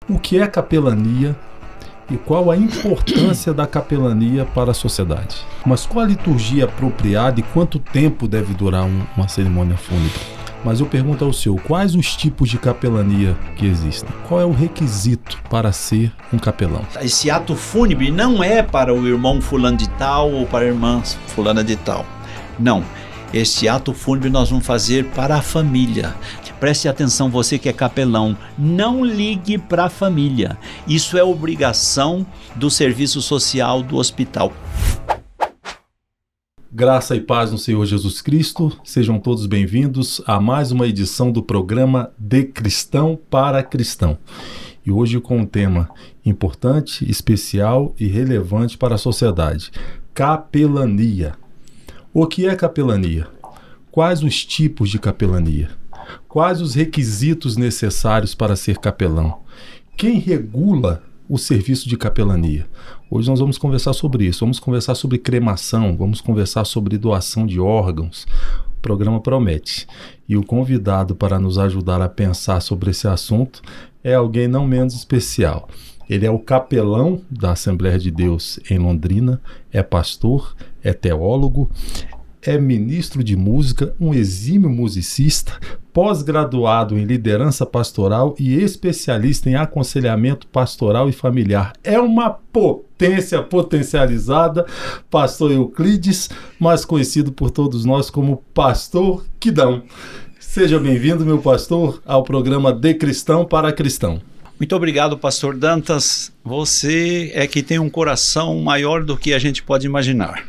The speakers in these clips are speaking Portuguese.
O que é capelania e qual a importância da capelania para a sociedade? Mas qual a liturgia apropriada e quanto tempo deve durar uma cerimônia fúnebre? Mas eu pergunto ao senhor, quais os tipos de capelania que existem? Qual é o requisito para ser um capelão? Esse ato fúnebre não é para o irmão fulano de tal ou para a irmã fulana de tal. Não, esse ato fúnebre nós vamos fazer para a família. Preste atenção, você que é capelão, não ligue para a família. Isso é obrigação do serviço social do hospital. Graça e paz no Senhor Jesus Cristo, sejam todos bem-vindos a mais uma edição do programa De Cristão para Cristão. E hoje com um tema importante, especial e relevante para a sociedade: capelania. O que é capelania? Quais os tipos de capelania? Quais os requisitos necessários para ser capelão? Quem regula o serviço de capelania? Hoje nós vamos conversar sobre isso, vamos conversar sobre cremação, vamos conversar sobre doação de órgãos. O programa promete. E o convidado para nos ajudar a pensar sobre esse assunto é alguém não menos especial. Ele é o capelão da Assembleia de Deus em Londrina, é pastor, é teólogo, é ministro de música, um exímio musicista, pós-graduado em liderança pastoral e especialista em aconselhamento pastoral e familiar. É uma potência potencializada, pastor Euclides, mais conhecido por todos nós como Pastor Quidão. Seja bem-vindo, meu pastor, ao programa De Cristão para Cristão. Muito obrigado, pastor Dantas. Você é que tem um coração maior do que a gente pode imaginar.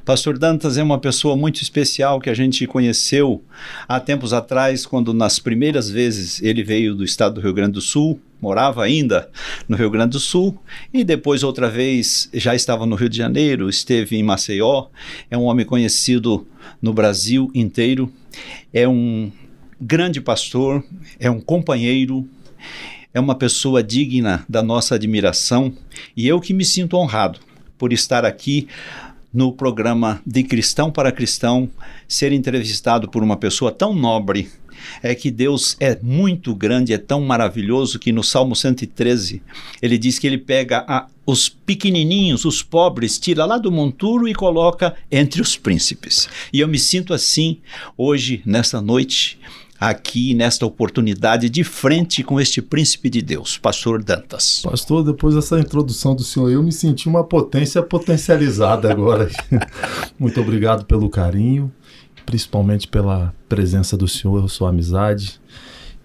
Pastor Dantas é uma pessoa muito especial que a gente conheceu há tempos atrás, quando nas primeiras vezes ele veio do estado do Rio Grande do Sul, morava ainda no Rio Grande do Sul, e depois outra vez já estava no Rio de Janeiro, esteve em Maceió. É um homem conhecido no Brasil inteiro, é um grande pastor, é um companheiro, é uma pessoa digna da nossa admiração, e eu que me sinto honrado por estar aqui no programa De Cristão para Cristão, ser entrevistado por uma pessoa tão nobre. É que Deus é muito grande, é tão maravilhoso que no Salmo 113, ele diz que ele pega os pequenininhos, os pobres, tira lá do monturo e coloca entre os príncipes. E eu me sinto assim hoje, nesta noite, aqui nesta oportunidade, de frente com este príncipe de Deus, pastor Dantas. Pastor, depois dessa introdução do senhor, eu me senti uma potência potencializada agora. Muito obrigado pelo carinho, principalmente pela presença do senhor, sua amizade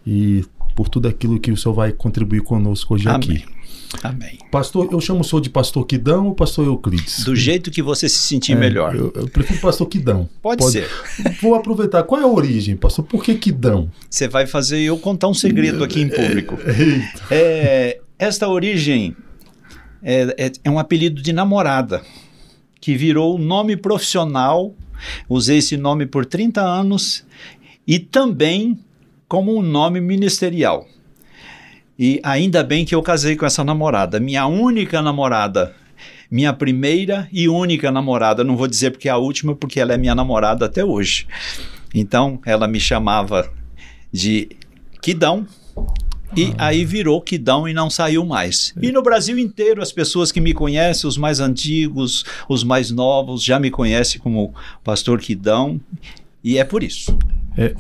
e por tudo aquilo que o senhor vai contribuir conosco hoje. Amém. Aqui. Amém. Pastor, eu chamo o senhor de pastor Quidão ou pastor Euclides? Do jeito que você se sentir melhor. Eu prefiro pastor Quidão. Pode ser. Vou aproveitar. Qual é a origem, pastor? Por que Quidão? Você vai fazer eu contar um segredo aqui em público. Esta origem é um apelido de namorada, que virou nome profissional. Usei esse nome por 30 anos e também como um nome ministerial. E ainda bem que eu casei com essa namorada, minha única namorada, minha primeira e única namorada. Não vou dizer porque é a última, porque ela é minha namorada até hoje. Então, ela me chamava de Quidão, e aí virou Quidão e não saiu mais. E no Brasil inteiro, as pessoas que me conhecem, os mais antigos, os mais novos, já me conhecem como pastor Quidão, e é por isso.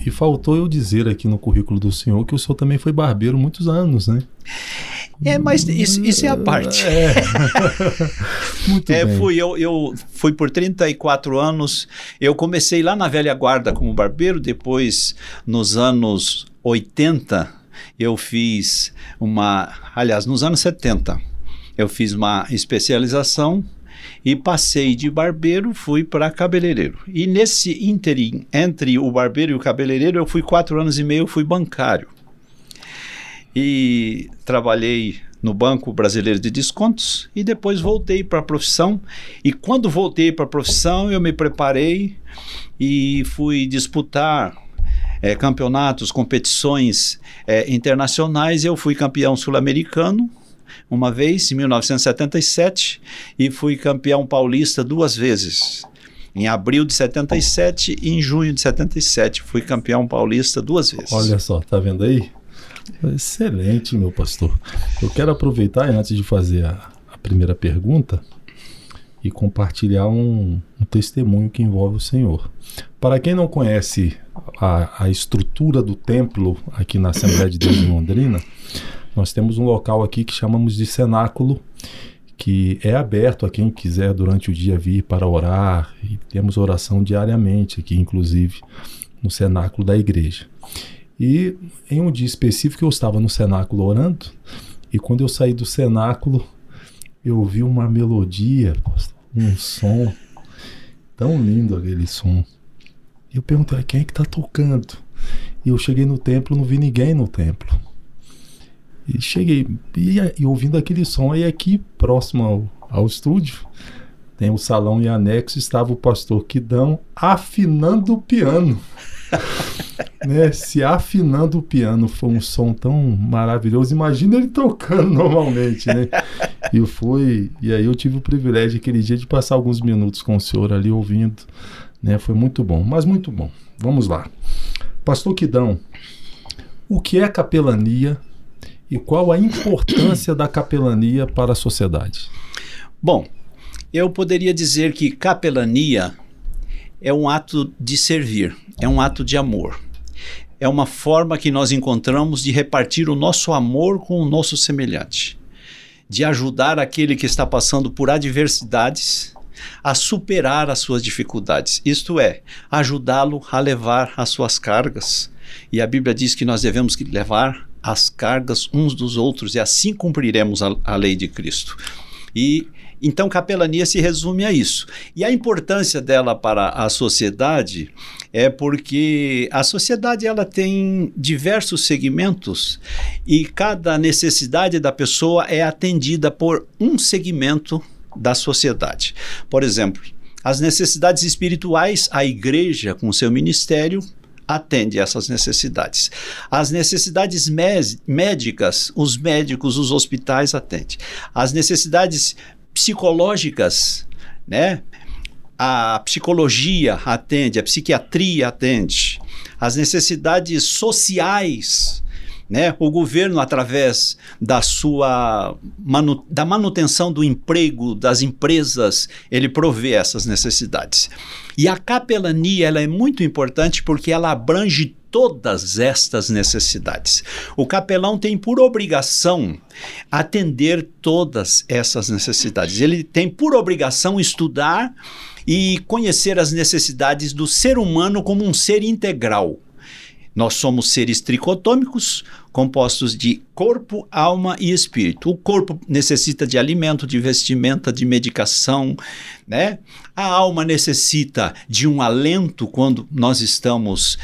E faltou eu dizer aqui no currículo do senhor que o senhor também foi barbeiro muitos anos, né? Mas isso é a parte. Muito bem. Eu fui por 34 anos. Eu comecei lá na velha guarda como barbeiro, depois nos anos 80 eu fiz nos anos 70 eu fiz uma especialização e passei de barbeiro, fui para cabeleireiro. E nesse ínterim, entre o barbeiro e o cabeleireiro, eu fui 4 anos e meio, fui bancário. E trabalhei no Banco Brasileiro de Descontos e depois voltei para a profissão. E quando voltei para a profissão, eu me preparei e fui disputar campeonatos, competições internacionais. Eu fui campeão sul-americano uma vez, em 1977, e fui campeão paulista 2 vezes. Em abril de 77 e em junho de 77, fui campeão paulista 2 vezes. Olha só, tá vendo aí? Excelente, meu pastor. Eu quero aproveitar, antes de fazer a primeira pergunta, e compartilhar um testemunho que envolve o Senhor. Para quem não conhece a estrutura do templo aqui na Assembleia de Deus em Londrina, nós temos um local aqui que chamamos de cenáculo, que é aberto a quem quiser durante o dia vir para orar, e temos oração diariamente aqui, inclusive, no cenáculo da igreja. E em um dia específico eu estava no cenáculo orando, e quando eu saí do cenáculo, eu ouvi uma melodia, um som, tão lindo aquele som. Eu perguntei, quem é que está tocando? E eu cheguei no templo, não vi ninguém no templo. E cheguei, e ouvindo aquele som, aí aqui próximo ao estúdio, tem o salão e anexo, estava o pastor Kidão afinando o piano. Né? Se afinando o piano, foi um som tão maravilhoso. Imagina ele tocando normalmente, né? E aí eu tive o privilégio aquele dia de passar alguns minutos com o senhor ali ouvindo, né? Foi muito bom, mas muito bom. Vamos lá. Pastor Kidão, o que é capelania e qual a importância da capelania para a sociedade? Bom, eu poderia dizer que capelania é um ato de servir, é um ato de amor. É uma forma que nós encontramos de repartir o nosso amor com o nosso semelhante, de ajudar aquele que está passando por adversidades a superar as suas dificuldades, isto é, ajudá-lo a levar as suas cargas. E a Bíblia diz que nós devemos levar as cargas uns dos outros e assim cumpriremos a lei de Cristo. E então capelania se resume a isso. E a importância dela para a sociedade é porque a sociedade ela tem diversos segmentos e cada necessidade da pessoa é atendida por um segmento da sociedade. Por exemplo, as necessidades espirituais, a igreja com seu ministério atende essas necessidades. As necessidades médicas, os médicos, os hospitais atendem. As necessidades psicológicas, né? A psicologia atende, a psiquiatria atende. As necessidades sociais, né? O governo, através da da manutenção do emprego, das empresas, ele provê essas necessidades. E a capelania ela é muito importante porque ela abrange todas estas necessidades. O capelão tem por obrigação atender todas essas necessidades. Ele tem por obrigação estudar e conhecer as necessidades do ser humano como um ser integral. Nós somos seres tricotômicos, compostos de corpo, alma e espírito. O corpo necessita de alimento, de vestimenta, de medicação, né? A alma necessita de um alento quando nós estamos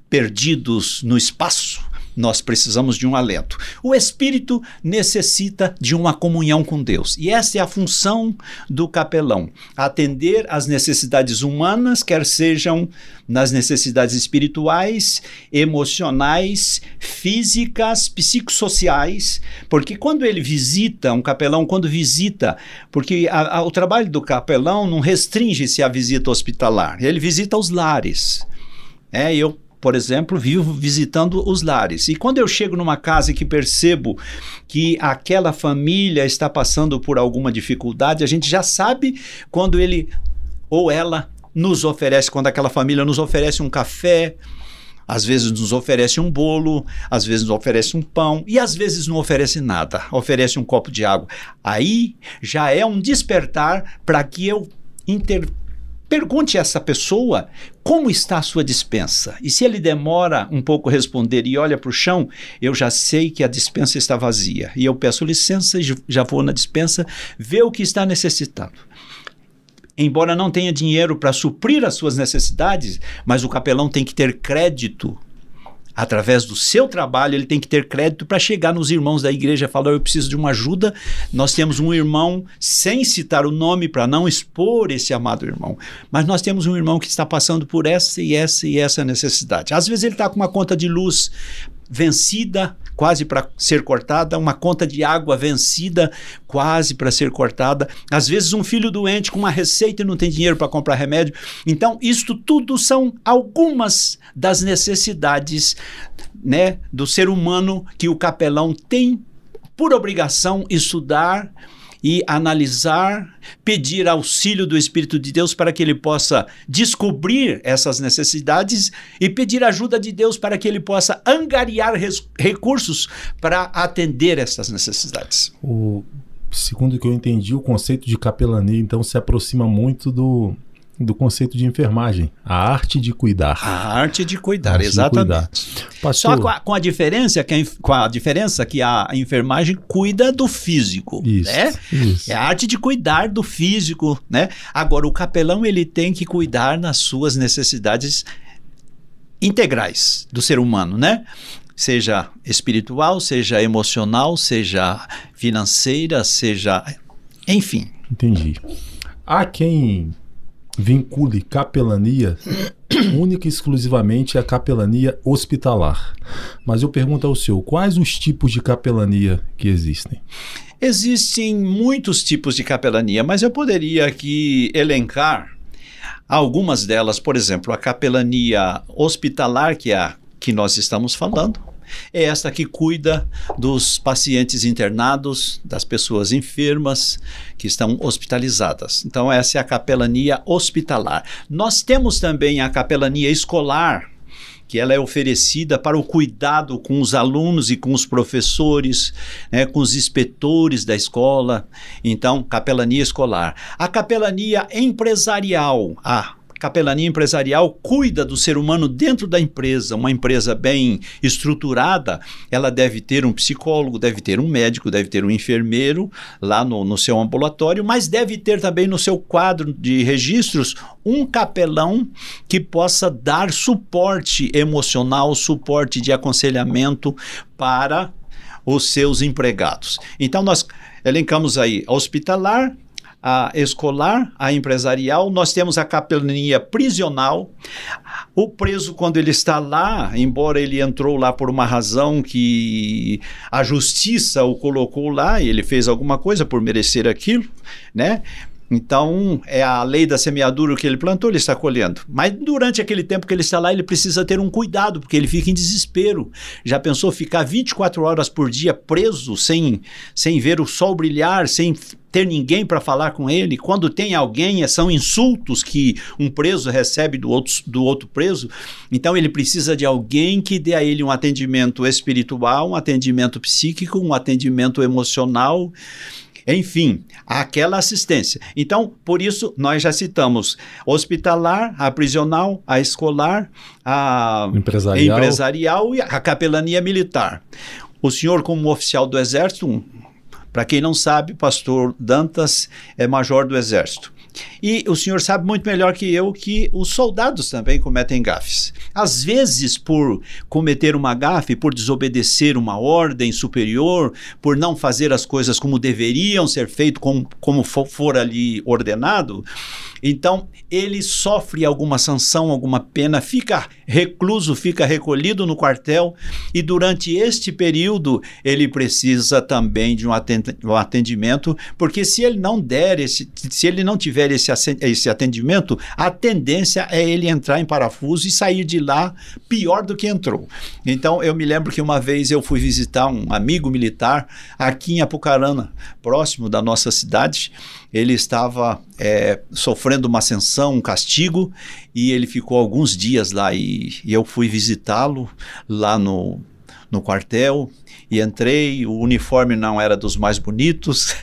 perdidos no espaço. Nós precisamos de um alento. O espírito necessita de uma comunhão com Deus. E essa é a função do capelão. Atender às necessidades humanas, quer sejam nas necessidades espirituais, emocionais, físicas, psicossociais. Porque quando ele visita, um capelão, quando visita, porque o trabalho do capelão não restringe-se à visita hospitalar. Ele visita os lares. Eu, por exemplo, vivo visitando os lares. E quando eu chego numa casa que percebo que aquela família está passando por alguma dificuldade, a gente já sabe quando ele ou ela nos oferece, quando aquela família nos oferece um café, às vezes nos oferece um bolo, às vezes nos oferece um pão e às vezes não oferece nada, oferece um copo de água. Aí já é um despertar para que eu pergunte a essa pessoa como está a sua despensa. E se ele demora um pouco a responder e olha para o chão, eu já sei que a despensa está vazia. E eu peço licença e já vou na despensa ver o que está necessitado. Embora não tenha dinheiro para suprir as suas necessidades, mas o capelão tem que ter crédito. Através do seu trabalho, ele tem que ter crédito para chegar nos irmãos da igreja e falar, eu preciso de uma ajuda. Nós temos um irmão, sem citar o nome para não expor esse amado irmão, mas nós temos um irmão que está passando por essa e essa e essa necessidade. Às vezes ele está com uma conta de luz vencida, quase para ser cortada, uma conta de água vencida, quase para ser cortada, às vezes um filho doente com uma receita e não tem dinheiro para comprar remédio. Então, isto tudo são algumas das necessidades né, do ser humano que o capelão tem por obrigação estudar e analisar, pedir auxílio do Espírito de Deus para que ele possa descobrir essas necessidades e pedir ajuda de Deus para que ele possa angariar recursos para atender essas necessidades. Segundo o que eu entendi, o conceito de capelania, então, se aproxima muito do conceito de enfermagem, a arte de cuidar. A arte de cuidar, exatamente. Pastor, só com a diferença que a enfermagem cuida do físico, né? Isso. É a arte de cuidar do físico, né? Agora, o capelão, ele tem que cuidar nas suas necessidades integrais do ser humano, né? Seja espiritual, seja emocional, seja financeira, seja... enfim. Entendi. Há quem vincule capelania única e exclusivamente à capelania hospitalar. Mas eu pergunto ao senhor, quais os tipos de capelania que existem? Existem muitos tipos de capelania, mas eu poderia aqui elencar algumas delas. Por exemplo, a capelania hospitalar, que é a que nós estamos falando, é esta que cuida dos pacientes internados, das pessoas enfermas que estão hospitalizadas. Então, essa é a capelania hospitalar. Nós temos também a capelania escolar, que ela é oferecida para o cuidado com os alunos e com os professores, né, com os inspetores da escola. Então, capelania escolar. A capelania empresarial, capelania empresarial cuida do ser humano dentro da empresa. Uma empresa bem estruturada, ela deve ter um psicólogo, deve ter um médico, deve ter um enfermeiro lá no seu ambulatório, mas deve ter também no seu quadro de registros um capelão que possa dar suporte emocional, suporte de aconselhamento para os seus empregados. Então, nós elencamos aí a hospitalar, a escolar, a empresarial, nós temos a capelania prisional. O preso, quando ele está lá, embora ele entrou lá por uma razão que a justiça o colocou lá, e ele fez alguma coisa por merecer aquilo, né? Então, é a lei da semeadura, o que ele plantou, ele está colhendo. Mas durante aquele tempo que ele está lá, ele precisa ter um cuidado, porque ele fica em desespero. Já pensou ficar 24 horas por dia preso, sem ver o sol brilhar, sem ter ninguém para falar com ele? Quando tem alguém, são insultos que um preso recebe do outro preso. Então, ele precisa de alguém que dê a ele um atendimento espiritual, um atendimento psíquico, um atendimento emocional. Enfim, aquela assistência. Então, por isso, nós já citamos hospitalar, a prisional, a escolar, a empresarial e a capelania militar. O senhor, como oficial do Exército, para quem não sabe, pastor Dantas é major do Exército. E o senhor sabe muito melhor que eu que os soldados também cometem gafes. Às vezes, por cometer uma gafe, por desobedecer uma ordem superior, por não fazer as coisas como deveriam ser feitas, como for ali ordenado, então ele sofre alguma sanção, alguma pena, fica recluso, fica recolhido no quartel, e durante este período ele precisa também de um atendimento, porque se ele não tiver esse atendimento, a tendência é ele entrar em parafuso e sair de lá pior do que entrou. Então, eu me lembro que uma vez eu fui visitar um amigo militar aqui em Apucarana, próximo da nossa cidade. Ele estava sofrendo uma sanção, um castigo, e ele ficou alguns dias lá, e eu fui visitá-lo lá no quartel, e entrei. O uniforme não era dos mais bonitos,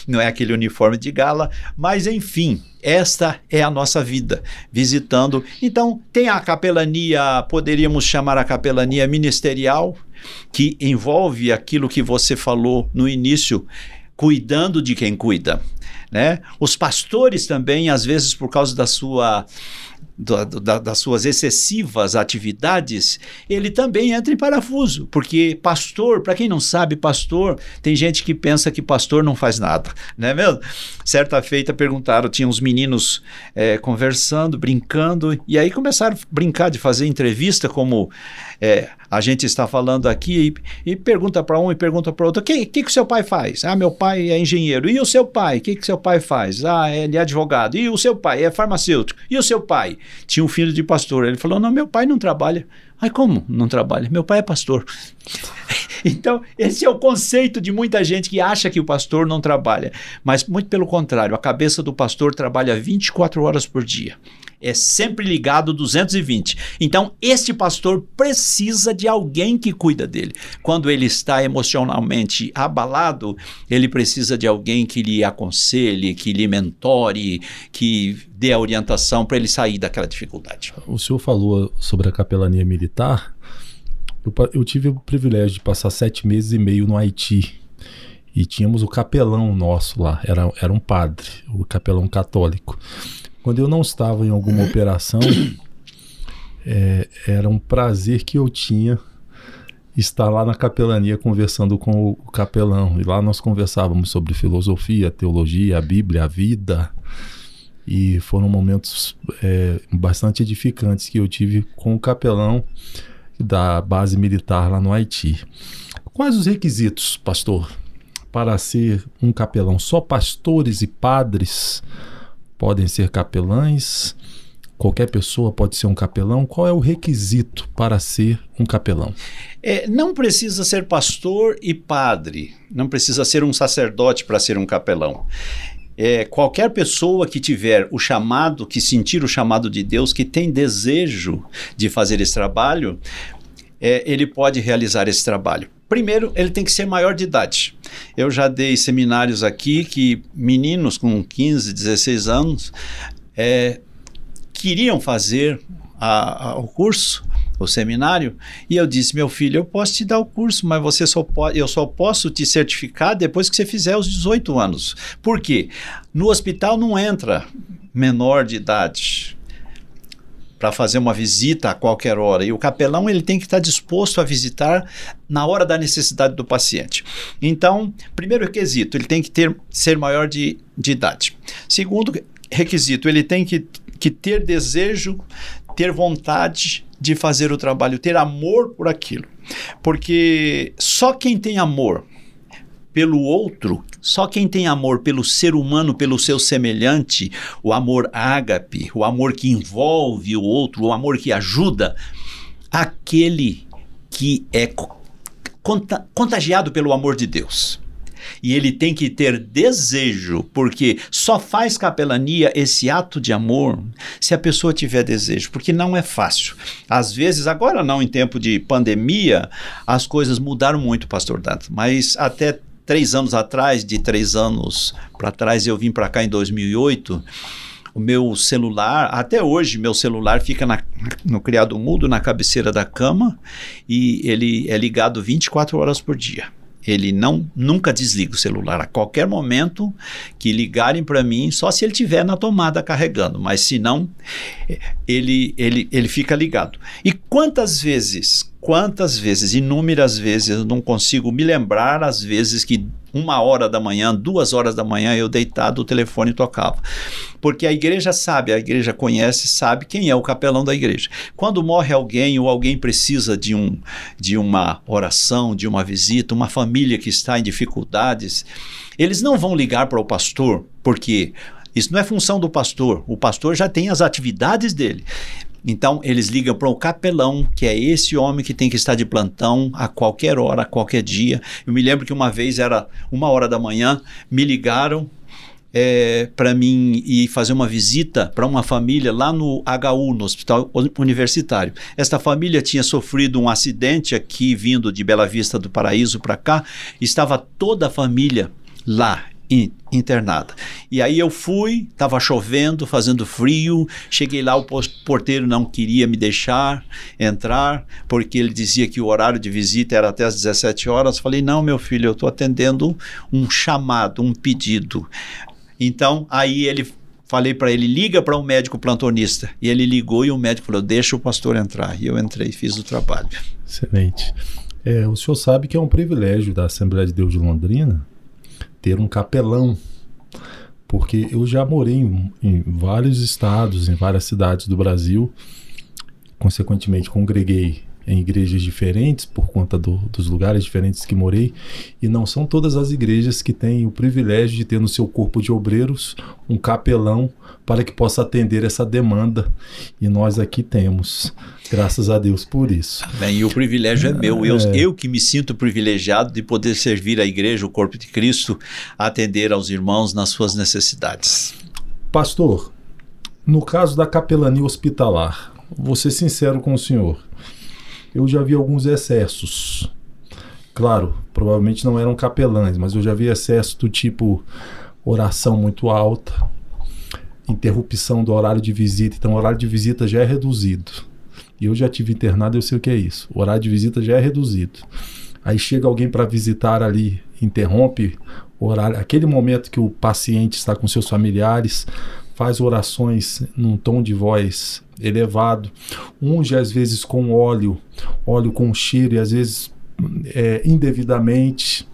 não é aquele uniforme de gala, mas enfim, esta é a nossa vida, visitando. Então, tem a capelania, poderíamos chamar a capelania ministerial, que envolve aquilo que você falou no início, cuidando de quem cuida, né? Os pastores também, às vezes, por causa das suas excessivas atividades, ele também entra em parafuso, porque pastor, para quem não sabe, pastor, tem gente que pensa que pastor não faz nada, não é mesmo? Certa feita perguntaram, tinha uns meninos conversando, brincando, e aí começaram a brincar de fazer entrevista, como a gente está falando aqui, e pergunta para um e pergunta para outro, o que o seu pai faz? Ah, meu pai é engenheiro. E o seu pai? O que seu pai faz? Ah, ele é advogado. E o seu pai? É farmacêutico. E o seu pai? Tinha um filho de pastor. Ele falou, não, meu pai não trabalha. Aí como não trabalha? Meu pai é pastor. Então, esse é o conceito de muita gente que acha que o pastor não trabalha. Mas, muito pelo contrário, a cabeça do pastor trabalha 24 horas por dia. É sempre ligado 220. Então, este pastor precisa de alguém que cuida dele. Quando ele está emocionalmente abalado, ele precisa de alguém que lhe aconselhe, que lhe mentore, que dê a orientação para ele sair daquela dificuldade. O senhor falou sobre a capelania militar. Eu tive o privilégio de passar 7 meses e meio no Haiti. E tínhamos o capelão nosso lá, era um padre, o capelão católico. Quando eu não estava em alguma operação, era um prazer que eu tinha estar lá na capelania conversando com o capelão. E lá nós conversávamos sobre filosofia, teologia, a Bíblia, a vida. E foram momentos bastante edificantes que eu tive com o capelão da base militar lá no Haiti. Quais os requisitos, pastor, para ser um capelão? Só pastores e padres podem ser capelães? Qualquer pessoa pode ser um capelão? Qual é o requisito para ser um capelão? Não precisa ser pastor e padre, não precisa ser um sacerdote para ser um capelão. Qualquer pessoa que tiver o chamado, que sentir o chamado de Deus, que tem desejo de fazer esse trabalho, ele pode realizar esse trabalho. Primeiro, ele tem que ser maior de idade. Eu já dei seminários aqui que meninos com 15, 16 anos queriam fazer o curso, o seminário, e eu disse: meu filho, eu posso te dar o curso, mas eu só posso te certificar depois que você fizer os 18 anos. Por quê? No hospital não entra menor de idade para fazer uma visita a qualquer hora, e o capelão ele tem que estar disposto a visitar na hora da necessidade do paciente. Então, primeiro requisito, ele tem que ser maior de idade. Segundo requisito, ele tem que ter desejo, ter vontade de fazer o trabalho, ter amor por aquilo. Porque só quem tem amor pelo outro, só quem tem amor pelo ser humano, pelo seu semelhante, o amor ágape, o amor que envolve o outro, o amor que ajuda, aquele que é contagiado pelo amor de Deus. E ele tem que ter desejo, porque só faz capelania, esse ato de amor, se a pessoa tiver desejo, porque não é fácil. Às vezes, agora não, em tempo de pandemia, as coisas mudaram muito, pastor Dantas, mas até 3 anos atrás, de 3 anos para trás, eu vim para cá em 2008, o meu celular, até hoje, meu celular fica no criado mudo, na cabeceira da cama, e ele é ligado 24 horas por dia. Ele nunca desliga o celular. A qualquer momento que ligarem para mim, só se ele estiver na tomada carregando, mas se não, ele fica ligado. E quantas vezes, inúmeras vezes, eu não consigo me lembrar as vezes que 1h da manhã, 2h da manhã, eu deitado, o telefone tocava. Porque a igreja sabe, a igreja conhece, sabe quem é o capelão da igreja. Quando morre alguém ou alguém precisa de uma oração, de uma visita, uma família que está em dificuldades, eles não vão ligar para o pastor, porque isso não é função do pastor. O pastor já tem as atividades dele. Então, eles ligam para o capelão, que é esse homem que tem que estar de plantão a qualquer hora, a qualquer dia. Eu me lembro que uma vez era 1h da manhã, me ligaram para mim ir fazer uma visita para uma família lá no HU, no Hospital Universitário. Esta família tinha sofrido um acidente aqui, vindo de Bela Vista do Paraíso para cá, estava toda a família lá, internada. E aí eu fui, estava chovendo, fazendo frio, cheguei lá, o porteiro não queria me deixar entrar, porque ele dizia que o horário de visita era até às 17 horas. Falei: não, meu filho, eu estou atendendo um chamado, um pedido. Então, aí falei para ele: liga para um médico plantonista. E ele ligou e o médico falou: deixa o pastor entrar. E eu entrei e fiz o trabalho. Excelente. O senhor sabe que é um privilégio da Assembleia de Deus de Londrina ter um capelão, porque eu já morei em vários estados, em várias cidades do Brasil, consequentemente congreguei em igrejas diferentes, por conta dos lugares diferentes que morei, e não são todas as igrejas que têm o privilégio de ter no seu corpo de obreiros um capelão para que possa atender essa demanda, e nós aqui temos, graças a Deus por isso. Bem, e o privilégio é meu, eu que me sinto privilegiado de poder servir a igreja, o corpo de Cristo, a atender aos irmãos nas suas necessidades. Pastor, no caso da capelania hospitalar, vou ser sincero com o senhor, eu já vi alguns excessos. Claro, provavelmente não eram capelães, mas eu já vi excesso do tipo oração muito alta, interrupção do horário de visita. Então o horário de visita já é reduzido. E eu já tive internado, eu sei o que é isso. O horário de visita já é reduzido. Aí chega alguém para visitar ali, interrompe o horário, aquele momento que o paciente está com seus familiares, faz orações num tom de voz elevado, unge às vezes com óleo com cheiro, e às vezes indevidamente.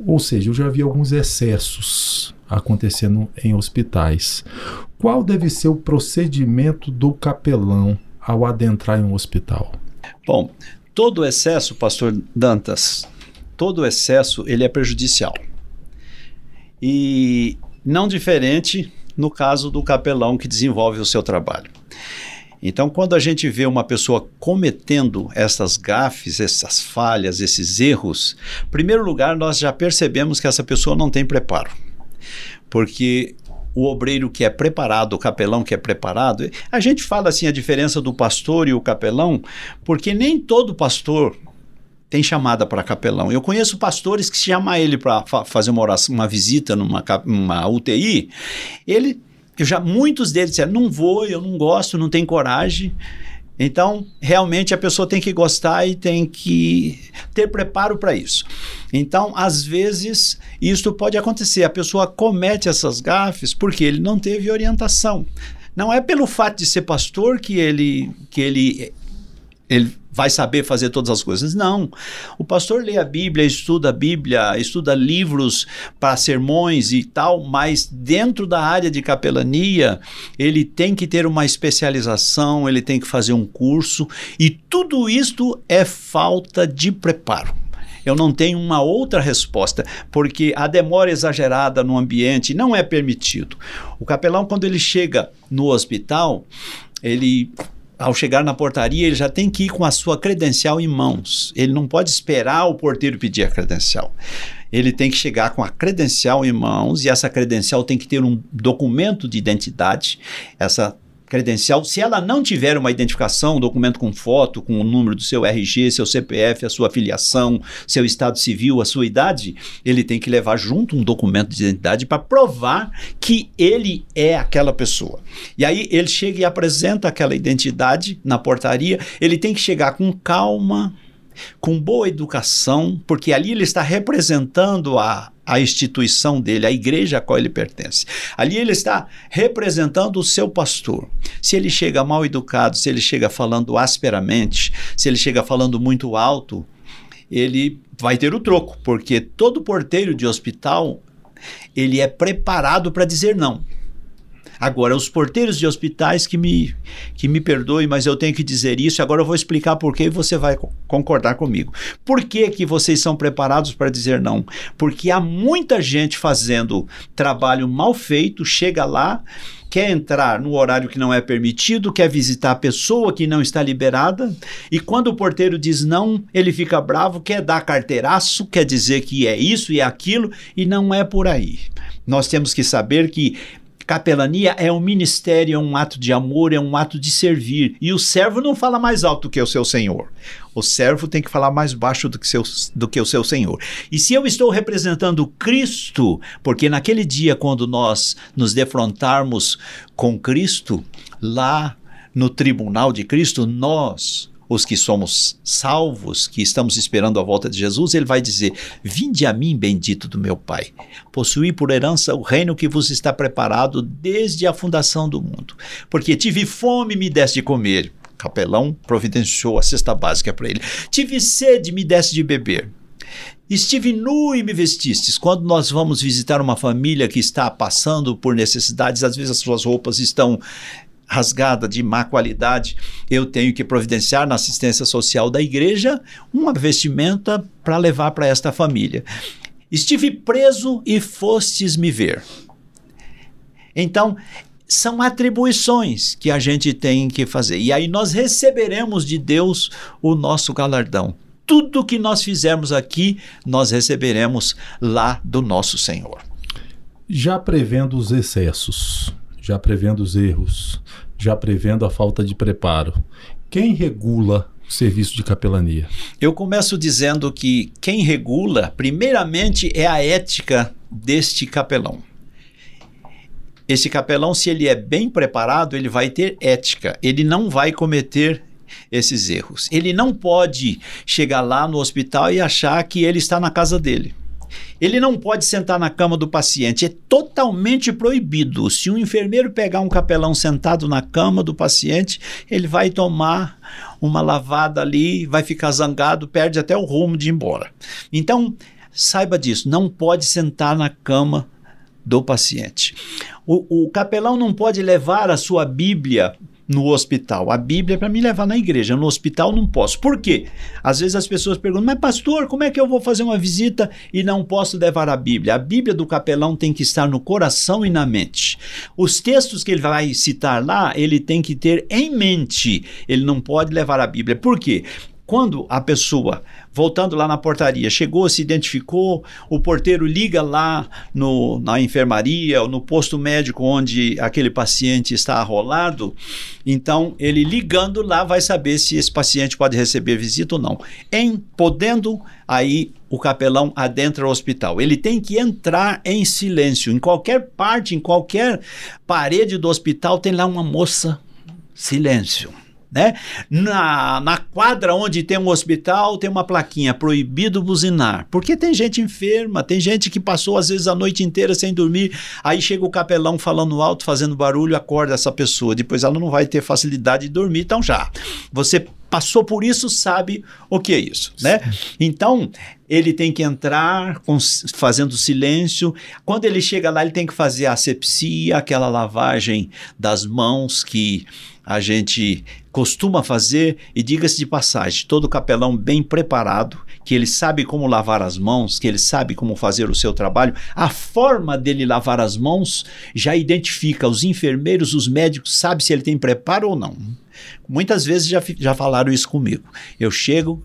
Ou seja, eu já vi alguns excessos acontecendo em hospitais. Qual deve ser o procedimento do capelão ao adentrar em um hospital? Bom, todo excesso, pastor Dantas, todo excesso ele é prejudicial. E não diferente no caso do capelão que desenvolve o seu trabalho. Então, quando a gente vê uma pessoa cometendo essas gafes, essas falhas, esses erros, em primeiro lugar, nós já percebemos que essa pessoa não tem preparo. Porque o obreiro que é preparado, o capelão que é preparado, a gente fala assim a diferença do pastor e o capelão, porque nem todo pastor tem chamada para capelão. Eu conheço pastores que se chamam ele para fazer uma oração, uma visita numa UTI, muitos deles disseram, não vou, eu não gosto, não tenho coragem. Então, realmente, a pessoa tem que gostar e tem que ter preparo para isso. Então, às vezes, isso pode acontecer. A pessoa comete essas gafes porque ele não teve orientação. Não é pelo fato de ser pastor que ele vai saber fazer todas as coisas. Não. O pastor lê a Bíblia, estuda livros para sermões e tal, mas dentro da área de capelania, ele tem que ter uma especialização, ele tem que fazer um curso, e tudo isto é falta de preparo. Eu não tenho uma outra resposta, porque a demora exagerada no ambiente não é permitido. O capelão, quando ele chega no hospital, ao chegar na portaria, ele já tem que ir com a sua credencial em mãos. Ele não pode esperar o porteiro pedir a credencial. Ele tem que chegar com a credencial em mãos, e essa credencial tem que ter um documento de identidade. Essa credencial, se ela não tiver uma identificação, um documento com foto, com o número do seu RG, seu CPF, a sua filiação, seu estado civil, a sua idade, ele tem que levar junto um documento de identidade para provar que ele é aquela pessoa. E aí ele chega e apresenta aquela identidade na portaria. Ele tem que chegar com calma, com boa educação, porque ali ele está representando a instituição dele, a igreja a qual ele pertence. Ali ele está representando o seu pastor. Se ele chega mal educado, se ele chega falando asperamente, se ele chega falando muito alto, ele vai ter o troco, porque todo porteiro de hospital, ele é preparado para dizer não. Agora, os porteiros de hospitais que me perdoem, mas eu tenho que dizer isso, agora eu vou explicar por que e você vai concordar comigo. Por que vocês são preparados para dizer não? Porque há muita gente fazendo trabalho mal feito, chega lá, quer entrar no horário que não é permitido, quer visitar a pessoa que não está liberada, e quando o porteiro diz não, ele fica bravo, quer dar carteiraço, quer dizer que é isso e é aquilo, e não é por aí. Nós temos que saber que capelania é um ministério, é um ato de amor, é um ato de servir. E o servo não fala mais alto do que o seu senhor. O servo tem que falar mais baixo do que o seu senhor. E se eu estou representando Cristo, porque naquele dia, quando nós nos defrontarmos com Cristo, lá no tribunal de Cristo, nós, os que somos salvos, que estamos esperando a volta de Jesus, ele vai dizer, vinde a mim, bendito do meu Pai, possuí por herança o reino que vos está preparado desde a fundação do mundo, porque tive fome e me deste de comer. O capelão providenciou a cesta básica para ele. Tive sede, me deste de beber. Estive nu e me vestistes. Quando nós vamos visitar uma família que está passando por necessidades, às vezes as suas roupas estão rasgada, de má qualidade, eu tenho que providenciar na assistência social da igreja uma vestimenta para levar para esta família. Estive preso e fostes me ver. Então, são atribuições que a gente tem que fazer. E aí nós receberemos de Deus o nosso galardão. Tudo que nós fizermos aqui, nós receberemos lá do nosso Senhor. Já prevendo os excessos, já prevendo os erros, já prevendo a falta de preparo, quem regula o serviço de capelania? Eu começo dizendo que quem regula, primeiramente, é a ética deste capelão. Esse capelão, se ele é bem preparado, ele vai ter ética, ele não vai cometer esses erros. Ele não pode chegar lá no hospital e achar que ele está na casa dele. Ele não pode sentar na cama do paciente, é totalmente proibido. Se um enfermeiro pegar um capelão sentado na cama do paciente, ele vai tomar uma lavada ali, vai ficar zangado, perde até o rumo de ir embora. Então, saiba disso, não pode sentar na cama do paciente. O capelão não pode levar a sua Bíblia no hospital. A Bíblia é para me levar na igreja, no hospital não posso. Por quê? Às vezes as pessoas perguntam, mas pastor, como é que eu vou fazer uma visita e não posso levar a Bíblia? A Bíblia do capelão tem que estar no coração e na mente. Os textos que ele vai citar lá, ele tem que ter em mente. Ele não pode levar a Bíblia. Por quê? Quando a pessoa, voltando lá na portaria, chegou, se identificou, o porteiro liga lá na enfermaria ou no posto médico onde aquele paciente está arrolado, então ele ligando lá vai saber se esse paciente pode receber visita ou não. Podendo, aí o capelão adentra o hospital. Ele tem que entrar em silêncio. Em qualquer parte, em qualquer parede do hospital tem lá uma moça, silêncio. Né? Na quadra onde tem um hospital tem uma plaquinha, proibido buzinar, porque tem gente enferma, tem gente que passou às vezes a noite inteira sem dormir, aí chega o capelão falando alto, fazendo barulho, acorda essa pessoa, depois ela não vai ter facilidade de dormir, então já, você passou por isso, sabe o que é isso, né? Então, ele tem que entrar fazendo silêncio. Quando ele chega lá, ele tem que fazer a asepsia, aquela lavagem das mãos que a gente costuma fazer. E diga-se de passagem, todo capelão bem preparado, que ele sabe como lavar as mãos, que ele sabe como fazer o seu trabalho, a forma dele lavar as mãos já identifica os enfermeiros, os médicos, sabe se ele tem preparo ou não. Muitas vezes já falaram isso comigo. Eu chego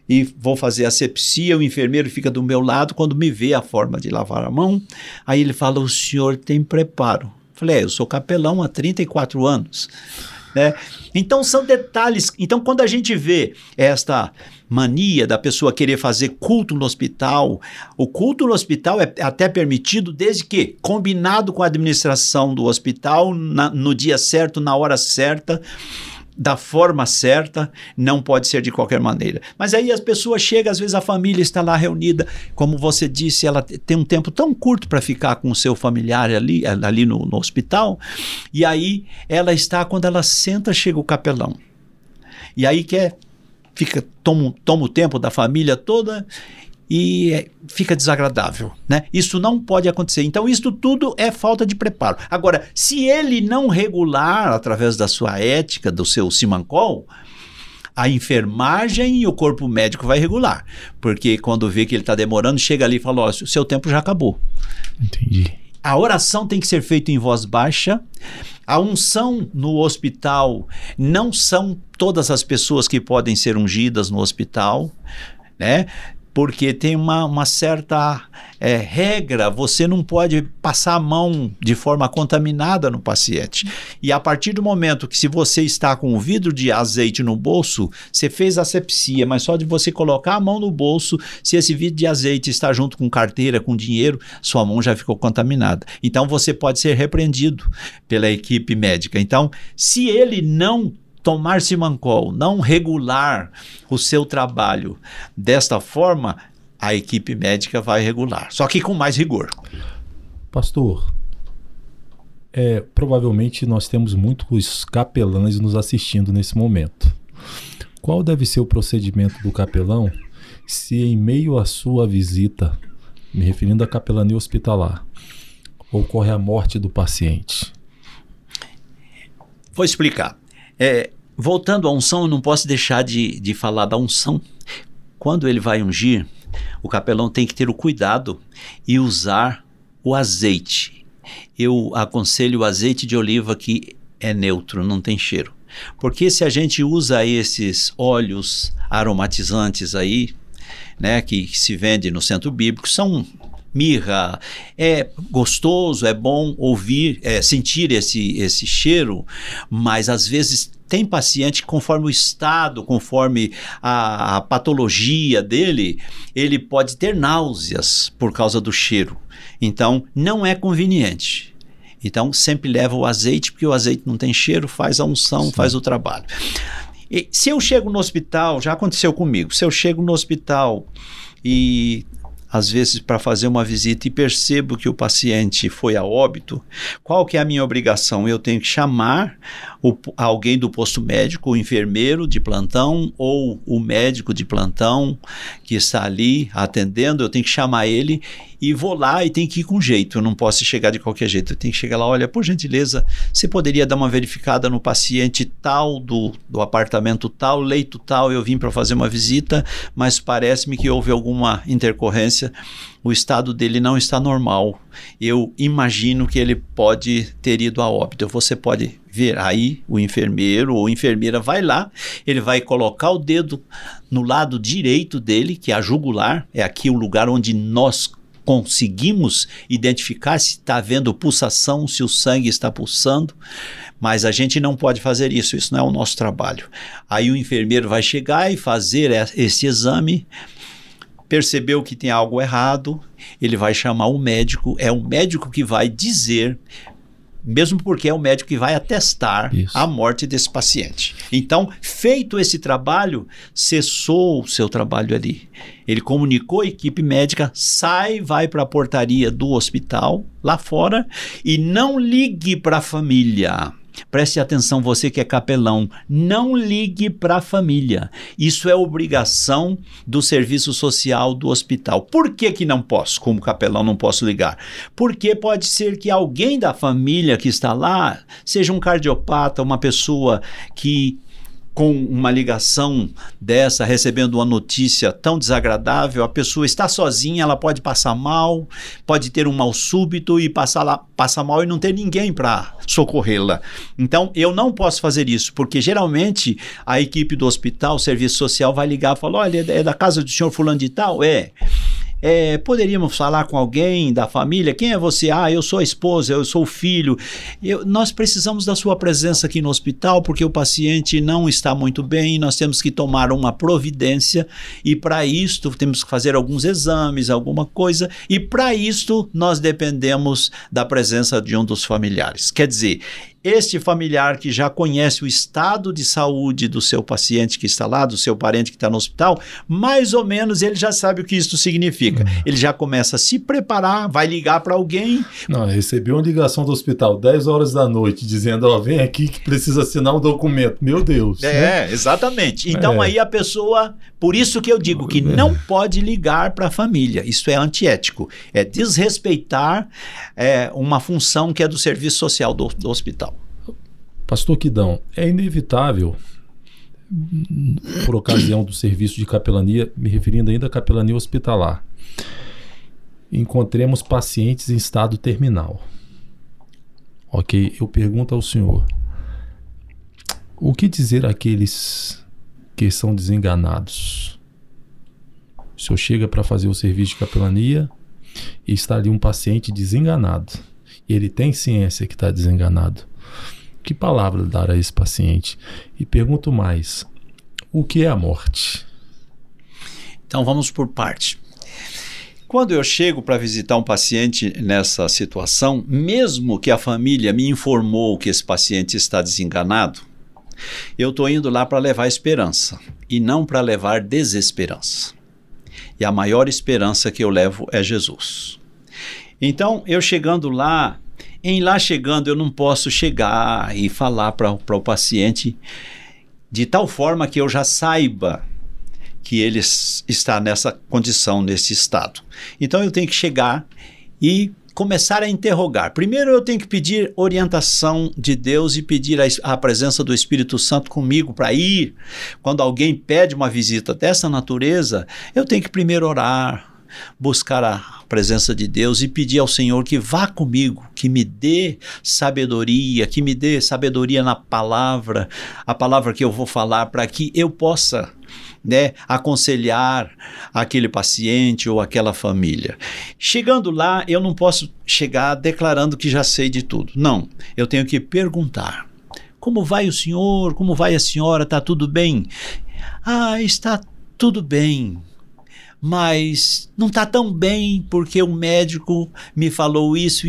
e vou fazer asepsia, o enfermeiro fica do meu lado, quando me vê a forma de lavar a mão, aí ele fala, o senhor tem preparo. Falei, eu sou capelão há 34 anos. Né? Então são detalhes. Então quando a gente vê esta mania da pessoa querer fazer culto no hospital, o culto no hospital é até permitido desde que combinado com a administração do hospital, no dia certo, na hora certa, da forma certa, não pode ser de qualquer maneira. Mas aí as pessoas chegam, às vezes a família está lá reunida, como você disse, ela tem um tempo tão curto para ficar com o seu familiar ali no hospital, e aí ela está, quando ela senta, chega o capelão. E aí toma o tempo da família toda e fica desagradável, né? Isso não pode acontecer. Então, isso tudo é falta de preparo. Agora, se ele não regular através da sua ética, do seu simancol, a enfermagem e o corpo médico vai regular. Porque quando vê que ele está demorando, chega ali e fala, ó, o seu tempo já acabou. Entendi. A oração tem que ser feita em voz baixa. A unção no hospital, não são todas as pessoas que podem ser ungidas no hospital, né? Porque tem uma certa regra, você não pode passar a mão de forma contaminada no paciente. E a partir do momento que, se você está com o vidro de azeite no bolso, você fez asepsia, mas só de você colocar a mão no bolso, se esse vidro de azeite está junto com carteira, com dinheiro, sua mão já ficou contaminada. Então você pode ser repreendido pela equipe médica. Então, se ele não tomar simancol, não regular o seu trabalho desta forma, a equipe médica vai regular, só que com mais rigor. Pastor, provavelmente nós temos muitos capelães nos assistindo nesse momento. Qual deve ser o procedimento do capelão se em meio à sua visita, me referindo à capelania hospitalar, ocorre a morte do paciente? Vou explicar. Voltando à unção, eu não posso deixar de falar da unção. Quando ele vai ungir, o capelão tem que ter o cuidado e usar o azeite. Eu aconselho o azeite de oliva que é neutro, não tem cheiro. Porque se a gente usa esses óleos aromatizantes aí, né, que se vende no centro bíblico, são mirra, é gostoso, é bom ouvir, sentir esse cheiro, mas às vezes tem paciente que conforme o estado, conforme a patologia dele, ele pode ter náuseas por causa do cheiro. Então, não é conveniente. Então, sempre leva o azeite, porque o azeite não tem cheiro, faz a unção, sim, faz o trabalho. E se eu chego no hospital, já aconteceu comigo, se eu chego no hospital e às vezes para fazer uma visita e percebo que o paciente foi a óbito, qual que é a minha obrigação? Eu tenho que chamar alguém do posto médico, o enfermeiro de plantão ou o médico de plantão que está ali atendendo, eu tenho que chamar ele e vou lá e tenho que ir com jeito, eu não posso chegar de qualquer jeito, eu tenho que chegar lá, olha, por gentileza, você poderia dar uma verificada no paciente tal, do apartamento tal, leito tal, eu vim para fazer uma visita, mas parece-me que houve alguma intercorrência, o estado dele não está normal, eu imagino que ele pode ter ido a óbito, você pode ver aí, o enfermeiro ou enfermeira vai lá, ele vai colocar o dedo no lado direito dele, que é a jugular, é aqui o lugar onde nós conseguimos identificar se está havendo pulsação, se o sangue está pulsando, mas a gente não pode fazer isso, isso não é o nosso trabalho. Aí o enfermeiro vai chegar e fazer esse exame, percebeu que tem algo errado, ele vai chamar o médico, é o médico que vai dizer, mesmo porque é o médico que vai atestar isso, a morte desse paciente. Então, feito esse trabalho, cessou o seu trabalho ali. Ele comunicou a equipe médica, sai, vai para a portaria do hospital, lá fora, e não ligue para a família. Preste atenção, você que é capelão, não ligue para a família. Isso é obrigação do serviço social do hospital. Por que não posso, como capelão, não posso ligar? Porque pode ser que alguém da família que está lá seja um cardiopata, uma pessoa que com uma ligação dessa, recebendo uma notícia tão desagradável, a pessoa está sozinha, ela pode passar mal, pode ter um mal súbito e passar mal e não ter ninguém para socorrê-la. Então, eu não posso fazer isso, porque geralmente a equipe do hospital, o serviço social vai ligar e falar, olha, é da casa do senhor fulano de tal? Poderíamos falar com alguém da família? Quem é você? Ah, eu sou a esposa, eu sou o filho. Nós precisamos da sua presença aqui no hospital porque o paciente não está muito bem, nós temos que tomar uma providência e para isto temos que fazer alguns exames, alguma coisa, e para isto nós dependemos da presença de um dos familiares. Quer dizer, este familiar que já conhece o estado de saúde do seu paciente que está lá, do seu parente que está no hospital, mais ou menos ele já sabe o que isso significa. Ele já começa a se preparar, vai ligar para alguém. Não, recebi uma ligação do hospital 10 horas da noite dizendo, ó, vem aqui que precisa assinar um documento. Meu Deus. Né? Exatamente. Então aí a pessoa, por isso que eu digo que não pode ligar para a família. Isso é antiético. É desrespeitar uma função que é do serviço social do hospital. Pastor Quidão, é inevitável, por ocasião do serviço de capelania, me referindo ainda à capelania hospitalar, encontremos pacientes em estado terminal. Ok, eu pergunto ao senhor, o que dizer àqueles que são desenganados? O senhor chega para fazer o serviço de capelania e está ali um paciente desenganado, e ele tem ciência que está desenganado. Que palavra dar a esse paciente? E pergunto mais, o que é a morte? Então vamos por parte. Quando eu chego para visitar um paciente nessa situação, mesmo que a família me informou que esse paciente está desenganado, eu estou indo lá para levar esperança e não para levar desesperança. E a maior esperança que eu levo é Jesus. Então, eu chegando lá, chegando, eu não posso chegar e falar para o paciente de tal forma que eu já saiba que ele está nessa condição, nesse estado. Então eu tenho que chegar e começar a interrogar. Primeiro eu tenho que pedir orientação de Deus e pedir a presença do Espírito Santo comigo para ir. Quando alguém pede uma visita dessa natureza, eu tenho que primeiro orar, buscar a presença de Deus e pedir ao Senhor que vá comigo, que me dê sabedoria, na palavra, a palavra que eu vou falar, para que eu possa, né, aconselhar aquele paciente ou aquela família. Chegando lá, eu não posso chegar declarando que já sei de tudo. Não, eu tenho que perguntar. Como vai o senhor? Como vai a senhora? Está tudo bem? Ah, está tudo bem. Mas não está tão bem porque o médico me falou isso.